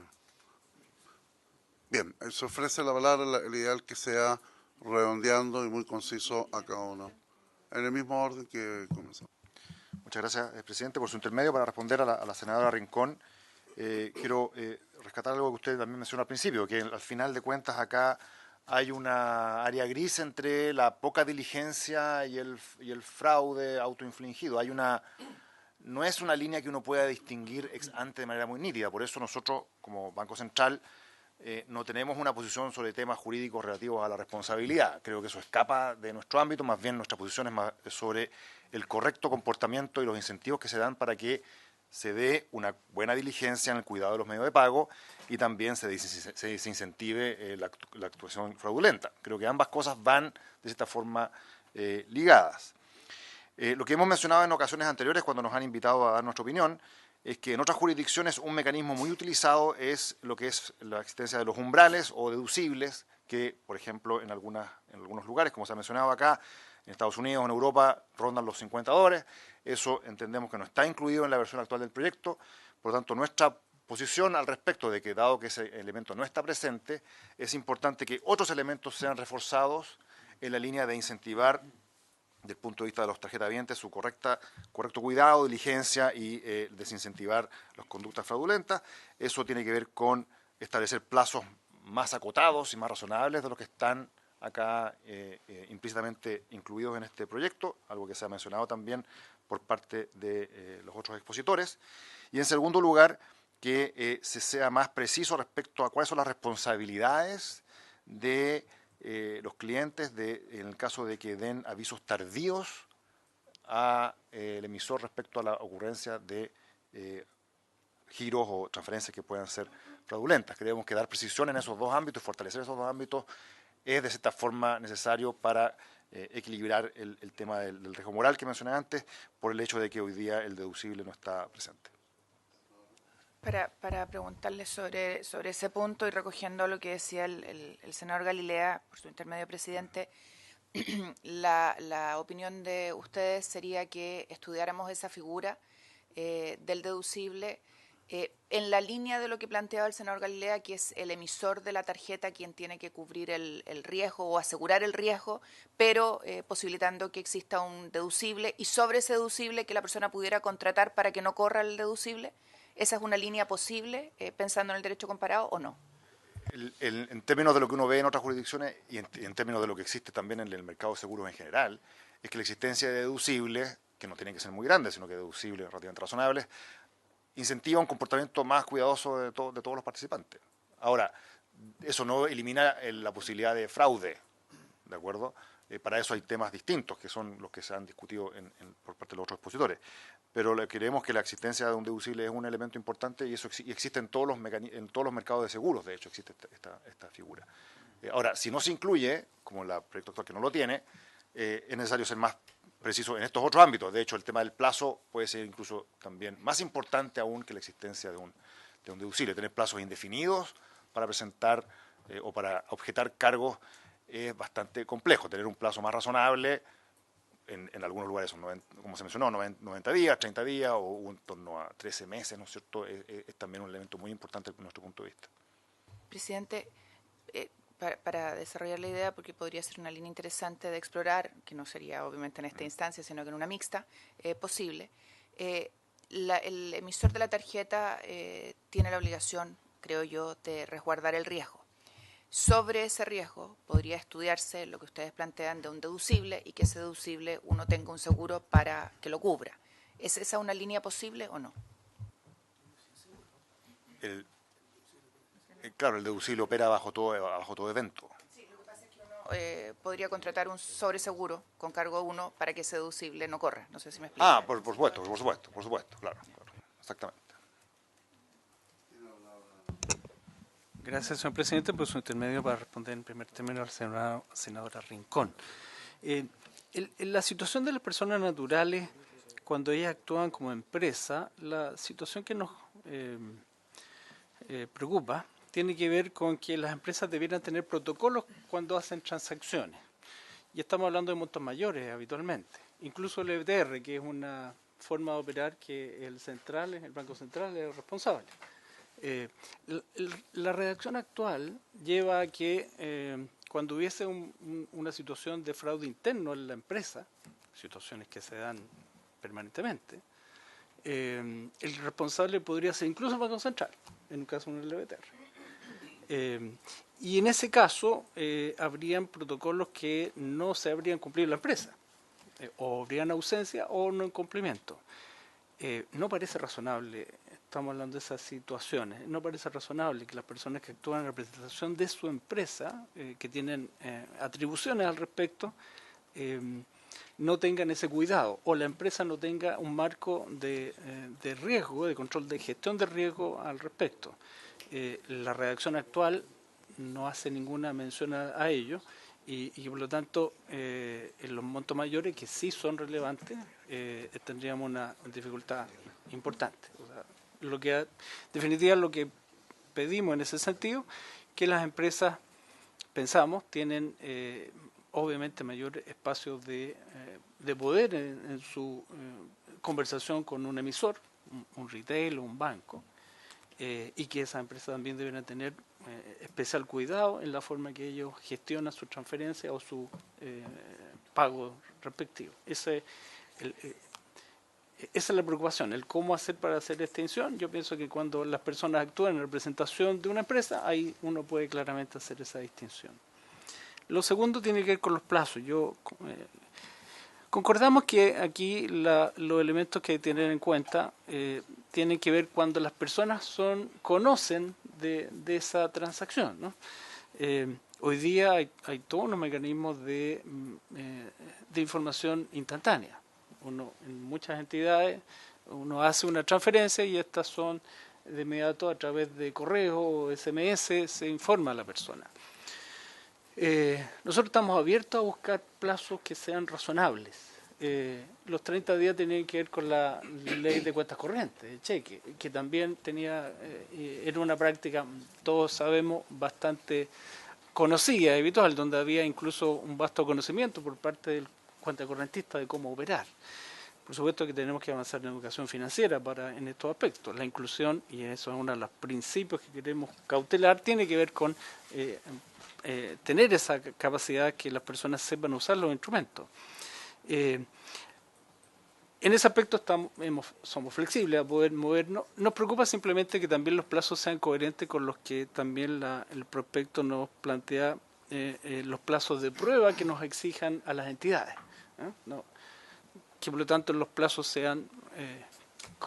Bien, se ofrece la palabra, el ideal que sea redondeando y muy conciso a cada uno, en el mismo orden que comenzamos. Muchas gracias, presidente. Por su intermedio, para responder a la senadora Rincón, quiero rescatar algo que usted también mencionó al principio, que al final de cuentas acá hay una área gris entre la poca diligencia y el fraude autoinfligido. No es una línea que uno pueda distinguir ex ante de manera muy nítida. Por eso nosotros, como Banco Central, no tenemos una posición sobre temas jurídicos relativos a la responsabilidad. Creo que eso escapa de nuestro ámbito, más bien nuestra posición es más sobre el correcto comportamiento y los incentivos que se dan para que se dé una buena diligencia en el cuidado de los medios de pago y también se desincentive la actuación fraudulenta. Creo que ambas cosas van de cierta forma ligadas. Lo que hemos mencionado en ocasiones anteriores cuando nos han invitado a dar nuestra opinión es que en otras jurisdicciones un mecanismo muy utilizado es lo que es la existencia de los umbrales o deducibles que, por ejemplo, en algunos lugares, como se ha mencionado acá, en Estados Unidos o en Europa, rondan los $50. Eso entendemos que no está incluido en la versión actual del proyecto. Por lo tanto, nuestra posición al respecto de que, dado que ese elemento no está presente, es importante que otros elementos sean reforzados en la línea de incentivar, desde el punto de vista de los tarjetavientes, su correcto cuidado, diligencia y desincentivar las conductas fraudulentas. Eso tiene que ver con establecer plazos más acotados y más razonables de los que están acá implícitamente incluidos en este proyecto, algo que se ha mencionado también por parte de los otros expositores. Y en segundo lugar, que se sea más preciso respecto a cuáles son las responsabilidades de los clientes en el caso de que den avisos tardíos al emisor respecto a la ocurrencia de giros o transferencias que puedan ser fraudulentas. Creemos que dar precisión en esos dos ámbitos y fortalecer esos dos ámbitos es de cierta forma necesario para equilibrar el tema del riesgo moral que mencioné antes, por el hecho de que hoy día el deducible no está presente. Para preguntarle sobre ese punto y recogiendo lo que decía el senador Galilea, por su intermedio, presidente, la opinión de ustedes sería que estudiáramos esa figura del deducible En la línea de lo que planteaba el senador Galilea, que es el emisor de la tarjeta quien tiene que cubrir el riesgo o asegurar el riesgo, pero posibilitando que exista un deducible y sobre ese deducible que la persona pudiera contratar para que no corra el deducible. ¿Esa es una línea posible, pensando en el derecho comparado o no? En términos de lo que uno ve en otras jurisdicciones y en términos de lo que existe también en el mercado de seguros en general, es que la existencia de deducibles, que no tienen que ser muy grandes, sino que deducibles relativamente razonables, incentiva un comportamiento más cuidadoso de todos los participantes. Ahora, eso no elimina la posibilidad de fraude, ¿de acuerdo? Para eso hay temas distintos, que son los que se han discutido por parte de los otros expositores. Pero creemos que la existencia de un deducible es un elemento importante y eso existe en todos los mercados de seguros, de hecho, existe esta figura. Ahora, si no se incluye, como el proyecto actual que no lo tiene, es necesario ser más preciso en estos otros ámbitos. De hecho, el tema del plazo puede ser incluso también más importante aún que la existencia de un deducible. Tener plazos indefinidos para presentar o para objetar cargos es bastante complejo. Tener un plazo más razonable, en algunos lugares son, como se mencionó, 90 días, 30 días o en torno a 13 meses, ¿no es cierto? Es también un elemento muy importante desde nuestro punto de vista. Presidente, para desarrollar la idea, porque podría ser una línea interesante de explorar, que no sería obviamente en esta instancia, sino que en una mixta posible, el emisor de la tarjeta tiene la obligación, creo yo, de resguardar el riesgo. Sobre ese riesgo podría estudiarse lo que ustedes plantean de un deducible y que ese deducible uno tenga un seguro para que lo cubra. ¿Es esa una línea posible o no? Claro, el deducible opera bajo todo evento. Sí, lo que pasa es que uno podría contratar un sobreseguro con cargo uno para que ese deducible no corra. No sé si me explico. Ah, por supuesto, claro, exactamente. Gracias, señor presidente, por su intermedio para responder en primer término al senadora Rincón. En la situación de las personas naturales, cuando ellas actúan como empresa, la situación que nos preocupa tiene que ver con que las empresas debieran tener protocolos cuando hacen transacciones. Y estamos hablando de montos mayores habitualmente. Incluso el EBTR, que es una forma de operar que el Banco Central es responsable. La redacción actual lleva a que cuando hubiese una situación de fraude interno en la empresa, situaciones que se dan permanentemente, el responsable podría ser incluso el Banco Central, en un caso en el EBTR. Y en ese caso habrían protocolos que no se habrían cumplido en la empresa, o habrían ausencia o no incumplimiento. No parece razonable, estamos hablando de esas situaciones, no parece razonable que las personas que actúan en representación de su empresa, que tienen atribuciones al respecto, no tengan ese cuidado, o la empresa no tenga un marco de riesgo, de control de gestión de riesgo al respecto. La redacción actual no hace ninguna mención a ello, y por lo tanto en los montos mayores, que sí son relevantes, tendríamos una dificultad importante. O sea, definitivamente lo que pedimos en ese sentido, que las empresas, pensamos, tienen obviamente mayor espacio de poder en su conversación con un emisor, un retail o un banco, y que esas empresas también deben tener especial cuidado en la forma que ellos gestionan su transferencia o su pago respectivo. Esa es la preocupación, el cómo hacer para hacer extinción. Yo pienso que cuando las personas actúan en representación de una empresa, ahí uno puede claramente hacer esa distinción. Lo segundo tiene que ver con los plazos. Concordamos que aquí los elementos que hay que tener en cuenta tienen que ver cuando las personas conocen de esa transacción, ¿no? Hoy día hay todos unos mecanismos de información instantánea. En muchas entidades uno hace una transferencia y estas son de inmediato a través de correo o SMS, se informa a la persona. Nosotros estamos abiertos a buscar plazos que sean razonables. Los 30 días tenían que ver con la ley de cuentas corrientes, de cheque, que también era una práctica, todos sabemos, bastante conocida, habitual, donde había incluso un vasto conocimiento por parte del cuentacorrentista de cómo operar. Por supuesto que tenemos que avanzar en educación financiera en estos aspectos. La inclusión, y eso es uno de los principios que queremos cautelar, tiene que ver con tener esa capacidad que las personas sepan usar los instrumentos. En ese aspecto somos flexibles a poder movernos. Nos preocupa simplemente que también los plazos sean coherentes con los que también el prospecto nos plantea, los plazos de prueba que nos exijan a las entidades. No, que por lo tanto los plazos sean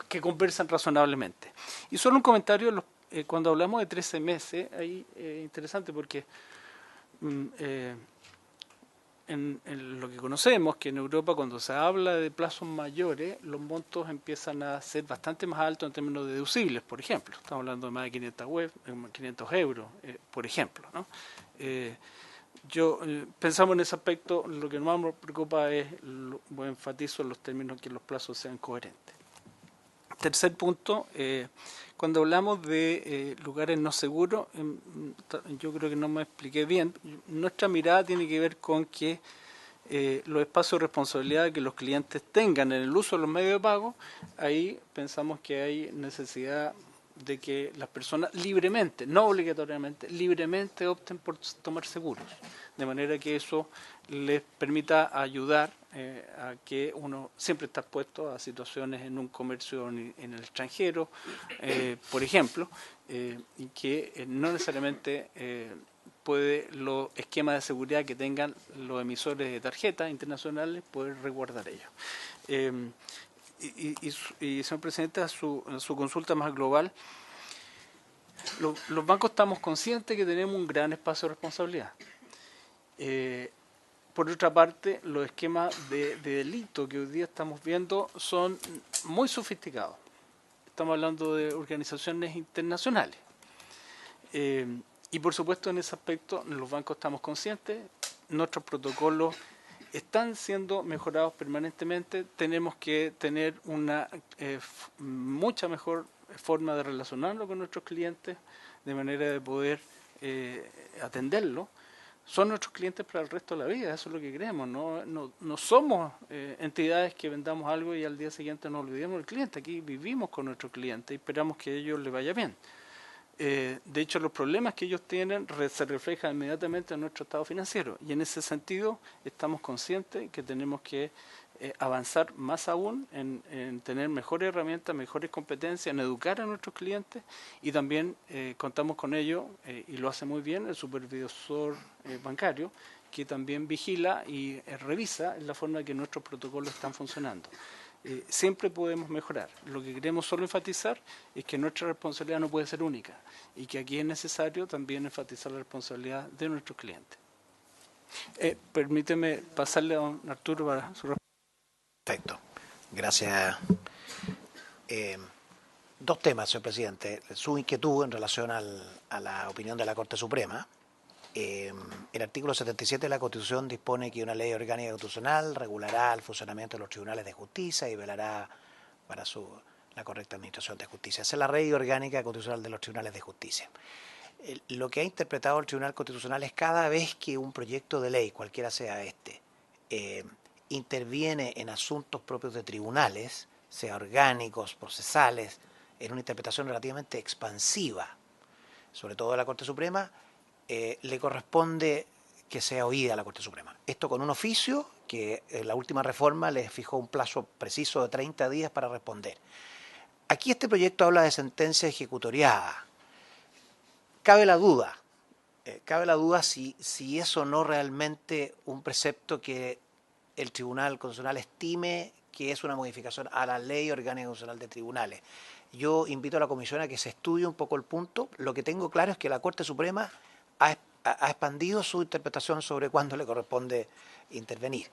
que conversan razonablemente. Y solo un comentario, cuando hablamos de 13 meses, ahí es interesante porque en lo que conocemos, que en Europa cuando se habla de plazos mayores, los montos empiezan a ser bastante más altos en términos de deducibles, por ejemplo. Estamos hablando de más de 500 euros, por ejemplo, ¿no? Pensamos en ese aspecto, lo que más nos preocupa es, enfatizo en los términos que los plazos sean coherentes. Tercer punto, cuando hablamos de lugares no seguros, yo creo que no me expliqué bien. Nuestra mirada tiene que ver con que los espacios de responsabilidad que los clientes tengan en el uso de los medios de pago, ahí pensamos que hay necesidad de que las personas libremente, no obligatoriamente, libremente opten por tomar seguros, de manera que eso les permita ayudar a que uno siempre está expuesto a situaciones en un comercio en el extranjero, por ejemplo, y que no necesariamente puede los esquemas de seguridad que tengan los emisores de tarjetas internacionales poder resguardar ellos. Y señor presidente, a su consulta más global, los bancos estamos conscientes que tenemos un gran espacio de responsabilidad. Por otra parte, los esquemas de delito que hoy día estamos viendo son muy sofisticados. Estamos hablando de organizaciones internacionales. Y por supuesto, en ese aspecto, los bancos estamos conscientes, nuestros protocolos están siendo mejorados permanentemente, tenemos que tener una mucha mejor forma de relacionarnos con nuestros clientes, de manera de poder atenderlos. Son nuestros clientes para el resto de la vida, eso es lo que creemos. No somos entidades que vendamos algo y al día siguiente nos olvidemos del cliente. Aquí vivimos con nuestros clientes y esperamos que a ellos les vaya bien. De hecho, los problemas que ellos tienen se reflejan inmediatamente en nuestro estado financiero, y en ese sentido estamos conscientes que tenemos que avanzar más aún en tener mejores herramientas, mejores competencias, en educar a nuestros clientes, y también contamos con ello, y lo hace muy bien el supervisor bancario, que también vigila y revisa la forma en que nuestros protocolos están funcionando. Siempre podemos mejorar. Lo que queremos solo enfatizar es que nuestra responsabilidad no puede ser única, y que aquí es necesario también enfatizar la responsabilidad de nuestros clientes. Permíteme pasarle a don Arturo para su respuesta. Perfecto. Gracias. Dos temas, señor presidente. Su inquietud en relación a la opinión de la Corte Suprema. El artículo 77 de la Constitución dispone que una ley orgánica constitucional regulará el funcionamiento de los tribunales de justicia y velará para la correcta administración de justicia. Esa es la ley orgánica constitucional de los tribunales de justicia. Lo que ha interpretado el Tribunal Constitucional es cada vez que un proyecto de ley, cualquiera sea este, interviene en asuntos propios de tribunales, sea orgánicos, procesales, en una interpretación relativamente expansiva, sobre todo de la Corte Suprema, le corresponde que sea oída a la Corte Suprema. Esto con un oficio que en la última reforma le fijó un plazo preciso de 30 días para responder. Aquí este proyecto habla de sentencia ejecutoriada. Cabe la duda si es o no realmente un precepto que el Tribunal Constitucional estime que es una modificación a la Ley Orgánica Constitucional de Tribunales. Yo invito a la Comisión a que se estudie un poco el punto. Lo que tengo claro es que la Corte Suprema ha expandido su interpretación sobre cuándo le corresponde intervenir,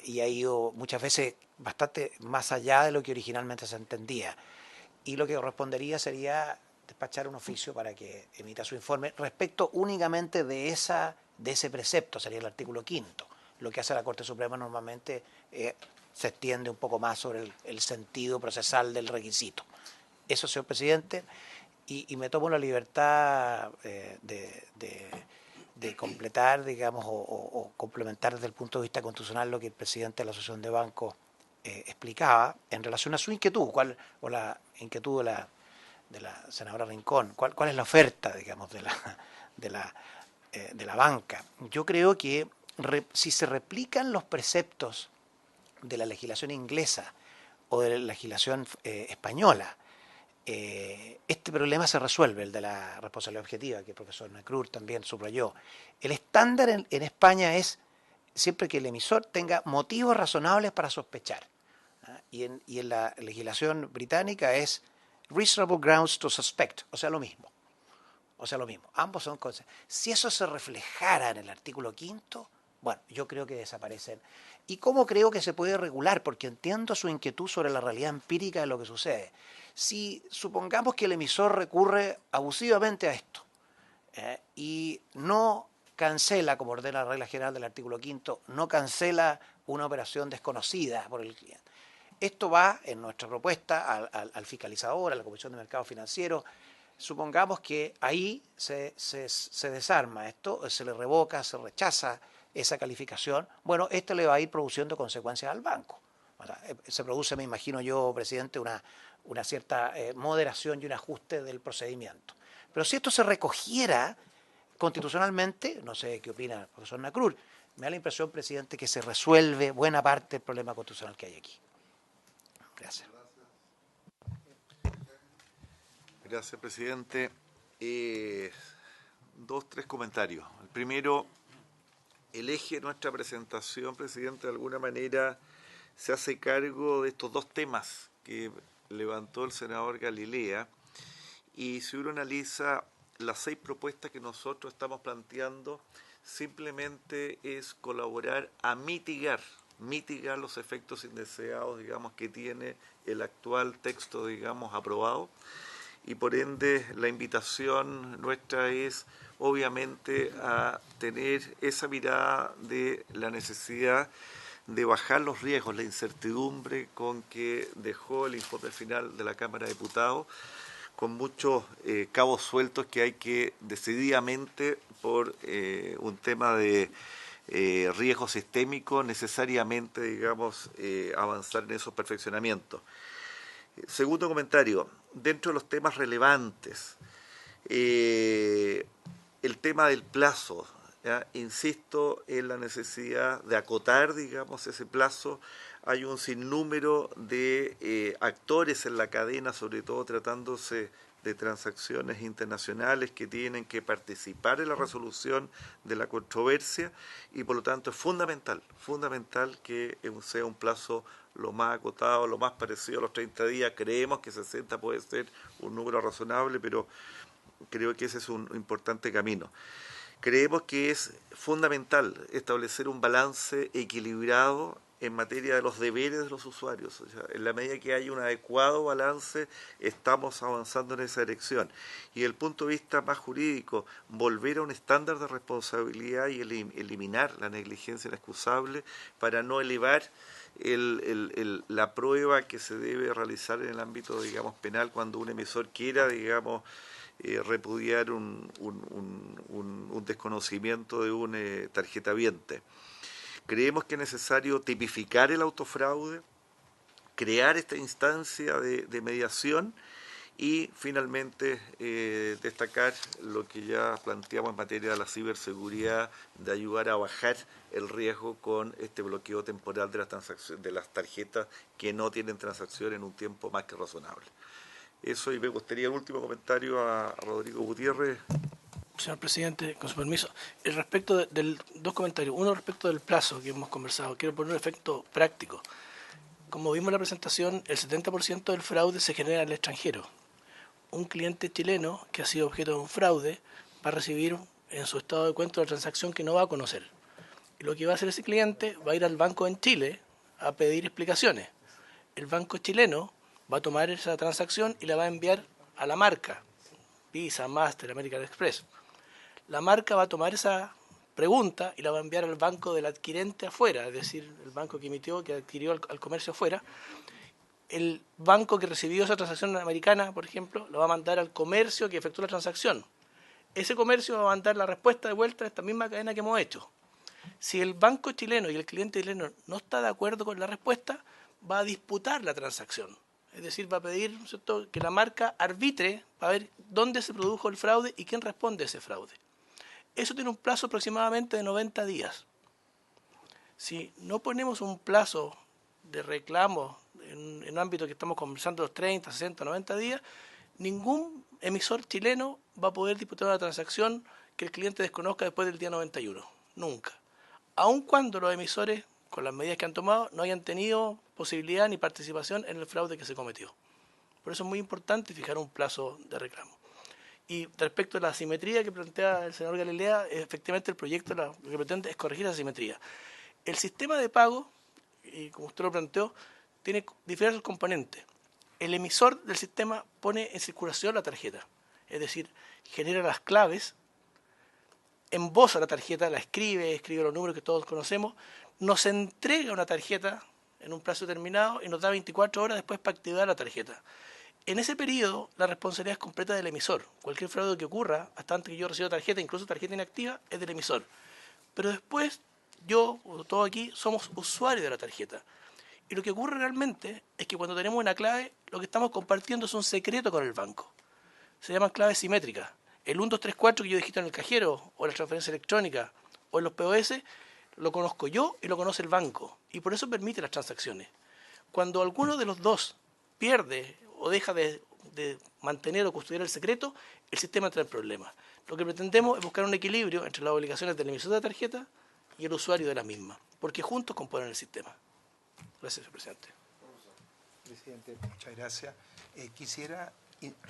y ha ido muchas veces bastante más allá de lo que originalmente se entendía, y lo que correspondería sería despachar un oficio para que emita su informe respecto únicamente de ese precepto, sería el artículo 5. Lo que hace la Corte Suprema normalmente se extiende un poco más sobre el sentido procesal del requisito. Eso, señor presidente. Y me tomo la libertad de completar, digamos, o complementar desde el punto de vista constitucional lo que el presidente de la Asociación de Bancos explicaba en relación a su inquietud, o la inquietud de la senadora Rincón, cuál es la oferta, digamos, de la banca. Yo creo que si se replican los preceptos de la legislación inglesa o de la legislación española, este problema se resuelve, el de la responsabilidad objetiva, que el profesor Nacrur también subrayó. El estándar en España es siempre que el emisor tenga motivos razonables para sospechar. Y en la legislación británica es reasonable grounds to suspect, o sea, lo mismo. Ambos son cosas. Si eso se reflejara en el artículo 5, bueno, yo creo que desaparecen. ¿Y cómo creo que se puede regular? Porque entiendo su inquietud sobre la realidad empírica de lo que sucede. Si supongamos que el emisor recurre abusivamente a esto y no cancela, como ordena la regla general del artículo 5, no cancela una operación desconocida por el cliente. Esto va en nuestra propuesta al fiscalizador, a la Comisión de Mercado Financiero. Supongamos que ahí se desarma esto, se le revoca, se rechaza esa calificación. Bueno, esto le va a ir produciendo consecuencias al banco. O sea, se produce, me imagino yo, presidente, una cierta moderación y un ajuste del procedimiento. Pero si esto se recogiera constitucionalmente, no sé qué opina el profesor Nacrur, me da la impresión, presidente, que se resuelve buena parte del problema constitucional que hay aquí. Gracias. Gracias, presidente. 3 comentarios. El primero, el eje de nuestra presentación, presidente, de alguna manera se hace cargo de estos 2 temas que levantó el senador Galilea, y si uno analiza las 6 propuestas que nosotros estamos planteando, simplemente es colaborar a mitigar los efectos indeseados, digamos, que tiene el actual texto, digamos, aprobado. Y por ende la invitación nuestra es obviamente a tener esa mirada de la necesidad de bajar los riesgos, la incertidumbre con que dejó el informe final de la Cámara de Diputados, con muchos cabos sueltos que hay que decididamente, por un tema de riesgo sistémico, necesariamente, digamos, avanzar en esos perfeccionamientos. Segundo comentario, dentro de los temas relevantes, el tema del plazo, ¿ya? Insisto en la necesidad de acotar, digamos, ese plazo. Hay un sinnúmero de actores en la cadena, sobre todo tratándose de transacciones internacionales, que tienen que participar en la resolución de la controversia, y por lo tanto es fundamental que sea un plazo lo más acotado, lo más parecido a los 30 días. Creemos que 60 puede ser un número razonable, pero creo que ese es un importante camino. Creemos que es fundamental establecer un balance equilibrado en materia de los deberes de los usuarios. O sea, en la medida que hay un adecuado balance, estamos avanzando en esa dirección. Y desde el punto de vista más jurídico, volver a un estándar de responsabilidad y eliminar la negligencia inexcusable para no elevar la prueba que se debe realizar en el ámbito, digamos, penal cuando un emisor quiera, digamos, repudiar un desconocimiento de un tarjetaviente. Creemos que es necesario tipificar el autofraude, crear esta instancia de mediación y finalmente destacar lo que ya planteamos en materia de la ciberseguridad, de ayudar a bajar el riesgo con este bloqueo temporal de las transacciones, de las tarjetas que no tienen transacción en un tiempo más que razonable. Eso, y me gustaría el último comentario a Rodrigo Gutiérrez. Señor presidente, con su permiso, respecto de 2 comentarios. Uno respecto del plazo que hemos conversado. Quiero poner un efecto práctico. Como vimos en la presentación, el 70% del fraude se genera en el extranjero. Un cliente chileno que ha sido objeto de un fraude va a recibir en su estado de cuenta una transacción que no va a conocer. Y lo que va a hacer ese cliente va a ir al banco en Chile a pedir explicaciones. El banco chileno va a tomar esa transacción y la va a enviar a la marca, Visa, Master, American Express. La marca va a tomar esa pregunta y la va a enviar al banco del adquirente afuera, es decir, el banco que emitió, que adquirió al comercio afuera. El banco que recibió esa transacción americana, por ejemplo, lo va a mandar al comercio que efectuó la transacción. Ese comercio va a mandar la respuesta de vuelta a esta misma cadena que hemos hecho. Si el banco chileno y el cliente chileno no está de acuerdo con la respuesta, va a disputar la transacción. Es decir, va a pedir, ¿cierto?, que la marca arbitre para ver dónde se produjo el fraude y quién responde a ese fraude. Eso tiene un plazo aproximadamente de 90 días. Si no ponemos un plazo de reclamo en un ámbito que estamos conversando los 30, 60, 90 días, ningún emisor chileno va a poder disputar una transacción que el cliente desconozca después del día 91. Nunca. Aun cuando los emisores, con las medidas que han tomado, no hayan tenido posibilidad ni participación en el fraude que se cometió. Por eso es muy importante fijar un plazo de reclamo. Y respecto a la asimetría que plantea el senador Galilea, efectivamente el proyecto lo que pretende es corregir esa asimetría. El sistema de pago, y como usted lo planteó, tiene diversos componentes. El emisor del sistema pone en circulación la tarjeta, es decir, genera las claves, embosa la tarjeta, la escribe los números que todos conocemos, nos entrega una tarjeta en un plazo determinado y nos da 24 horas después para activar la tarjeta. En ese periodo, la responsabilidad es completa del emisor. Cualquier fraude que ocurra, hasta antes que yo reciba tarjeta, incluso tarjeta inactiva, es del emisor. Pero después, yo, o todos aquí, somos usuarios de la tarjeta. Y lo que ocurre realmente es que cuando tenemos una clave, lo que estamos compartiendo es un secreto con el banco. Se llaman claves simétricas. El 1, 2, 3, 4 que yo digito en el cajero, o en la transferencia electrónica, o en los POS, lo conozco yo y lo conoce el banco. Y por eso permite las transacciones. Cuando alguno de los dos pierde o deja de mantener o custodiar el secreto, el sistema entra en problemas. Lo que pretendemos es buscar un equilibrio entre las obligaciones del emisor de la tarjeta y el usuario de la misma, porque juntos componen el sistema. Gracias, señor presidente. Presidente, muchas gracias. Quisiera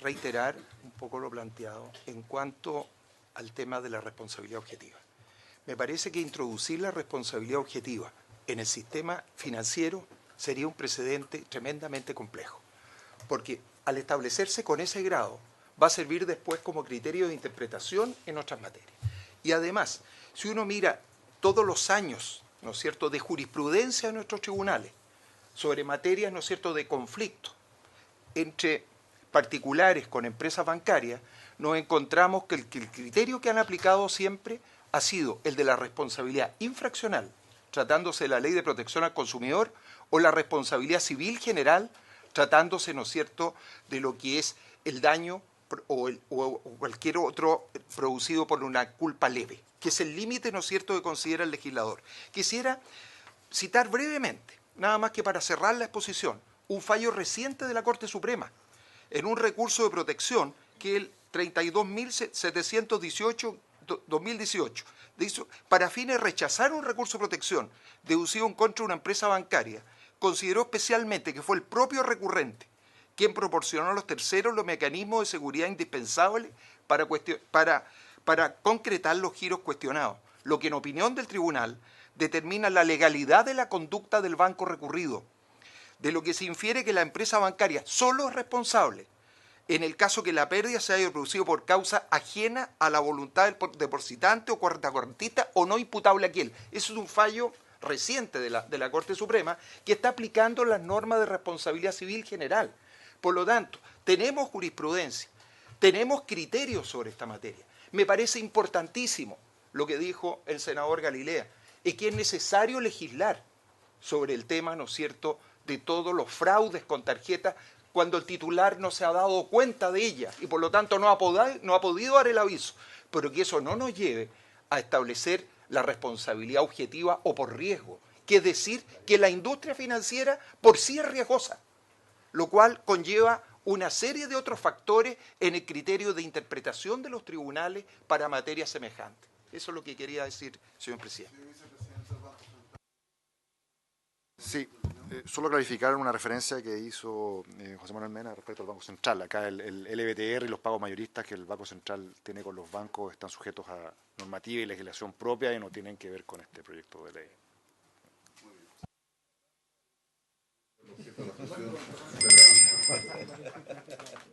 reiterar un poco lo planteado en cuanto al tema de la responsabilidad objetiva. Me parece que introducir la responsabilidad objetiva en el sistema financiero sería un precedente tremendamente complejo, porque al establecerse con ese grado va a servir después como criterio de interpretación en otras materias. Y además, si uno mira todos los años, ¿no es cierto?, de jurisprudencia de nuestros tribunales sobre materias, ¿no es cierto?, de conflicto entre particulares con empresas bancarias, nos encontramos que el criterio que han aplicado siempre ha sido el de la responsabilidad infraccional, tratándose de la Ley de Protección al Consumidor, o la responsabilidad civil general, tratándose, ¿no es cierto?, de lo que es el daño o cualquier otro producido por una culpa leve, que es el límite, ¿no es cierto?, que considera el legislador. Quisiera citar brevemente, nada más que para cerrar la exposición, un fallo reciente de la Corte Suprema, en un recurso de protección que es el 32.718-2018, para fines de rechazar un recurso de protección deducido en contra de una empresa bancaria, consideró especialmente que fue el propio recurrente quien proporcionó a los terceros los mecanismos de seguridad indispensables para concretar los giros cuestionados, lo que en opinión del tribunal determina la legalidad de la conducta del banco recurrido, de lo que se infiere que la empresa bancaria solo es responsable en el caso que la pérdida se haya producido por causa ajena a la voluntad del depositante o cuentacorrentista o no imputable a aquel. Eso es un fallo reciente de la Corte Suprema que está aplicando las normas de responsabilidad civil general. Por lo tanto, tenemos jurisprudencia, tenemos criterios sobre esta materia. Me parece importantísimo lo que dijo el senador Galilea, es que es necesario legislar sobre el tema, ¿no es cierto?, de todos los fraudes con tarjetas cuando el titular no se ha dado cuenta de ella y por lo tanto no ha podido dar el aviso, pero que eso no nos lleve a establecer la responsabilidad objetiva o por riesgo, que es decir, que la industria financiera por sí es riesgosa, lo cual conlleva una serie de otros factores en el criterio de interpretación de los tribunales para materias semejantes. Eso es lo que quería decir, señor presidente. Sí, solo clarificar una referencia que hizo José Manuel Mena respecto al Banco Central. Acá el LBTR y los pagos mayoristas que el Banco Central tiene con los bancos están sujetos a normativa y legislación propia y no tienen que ver con este proyecto de ley. Muy bien.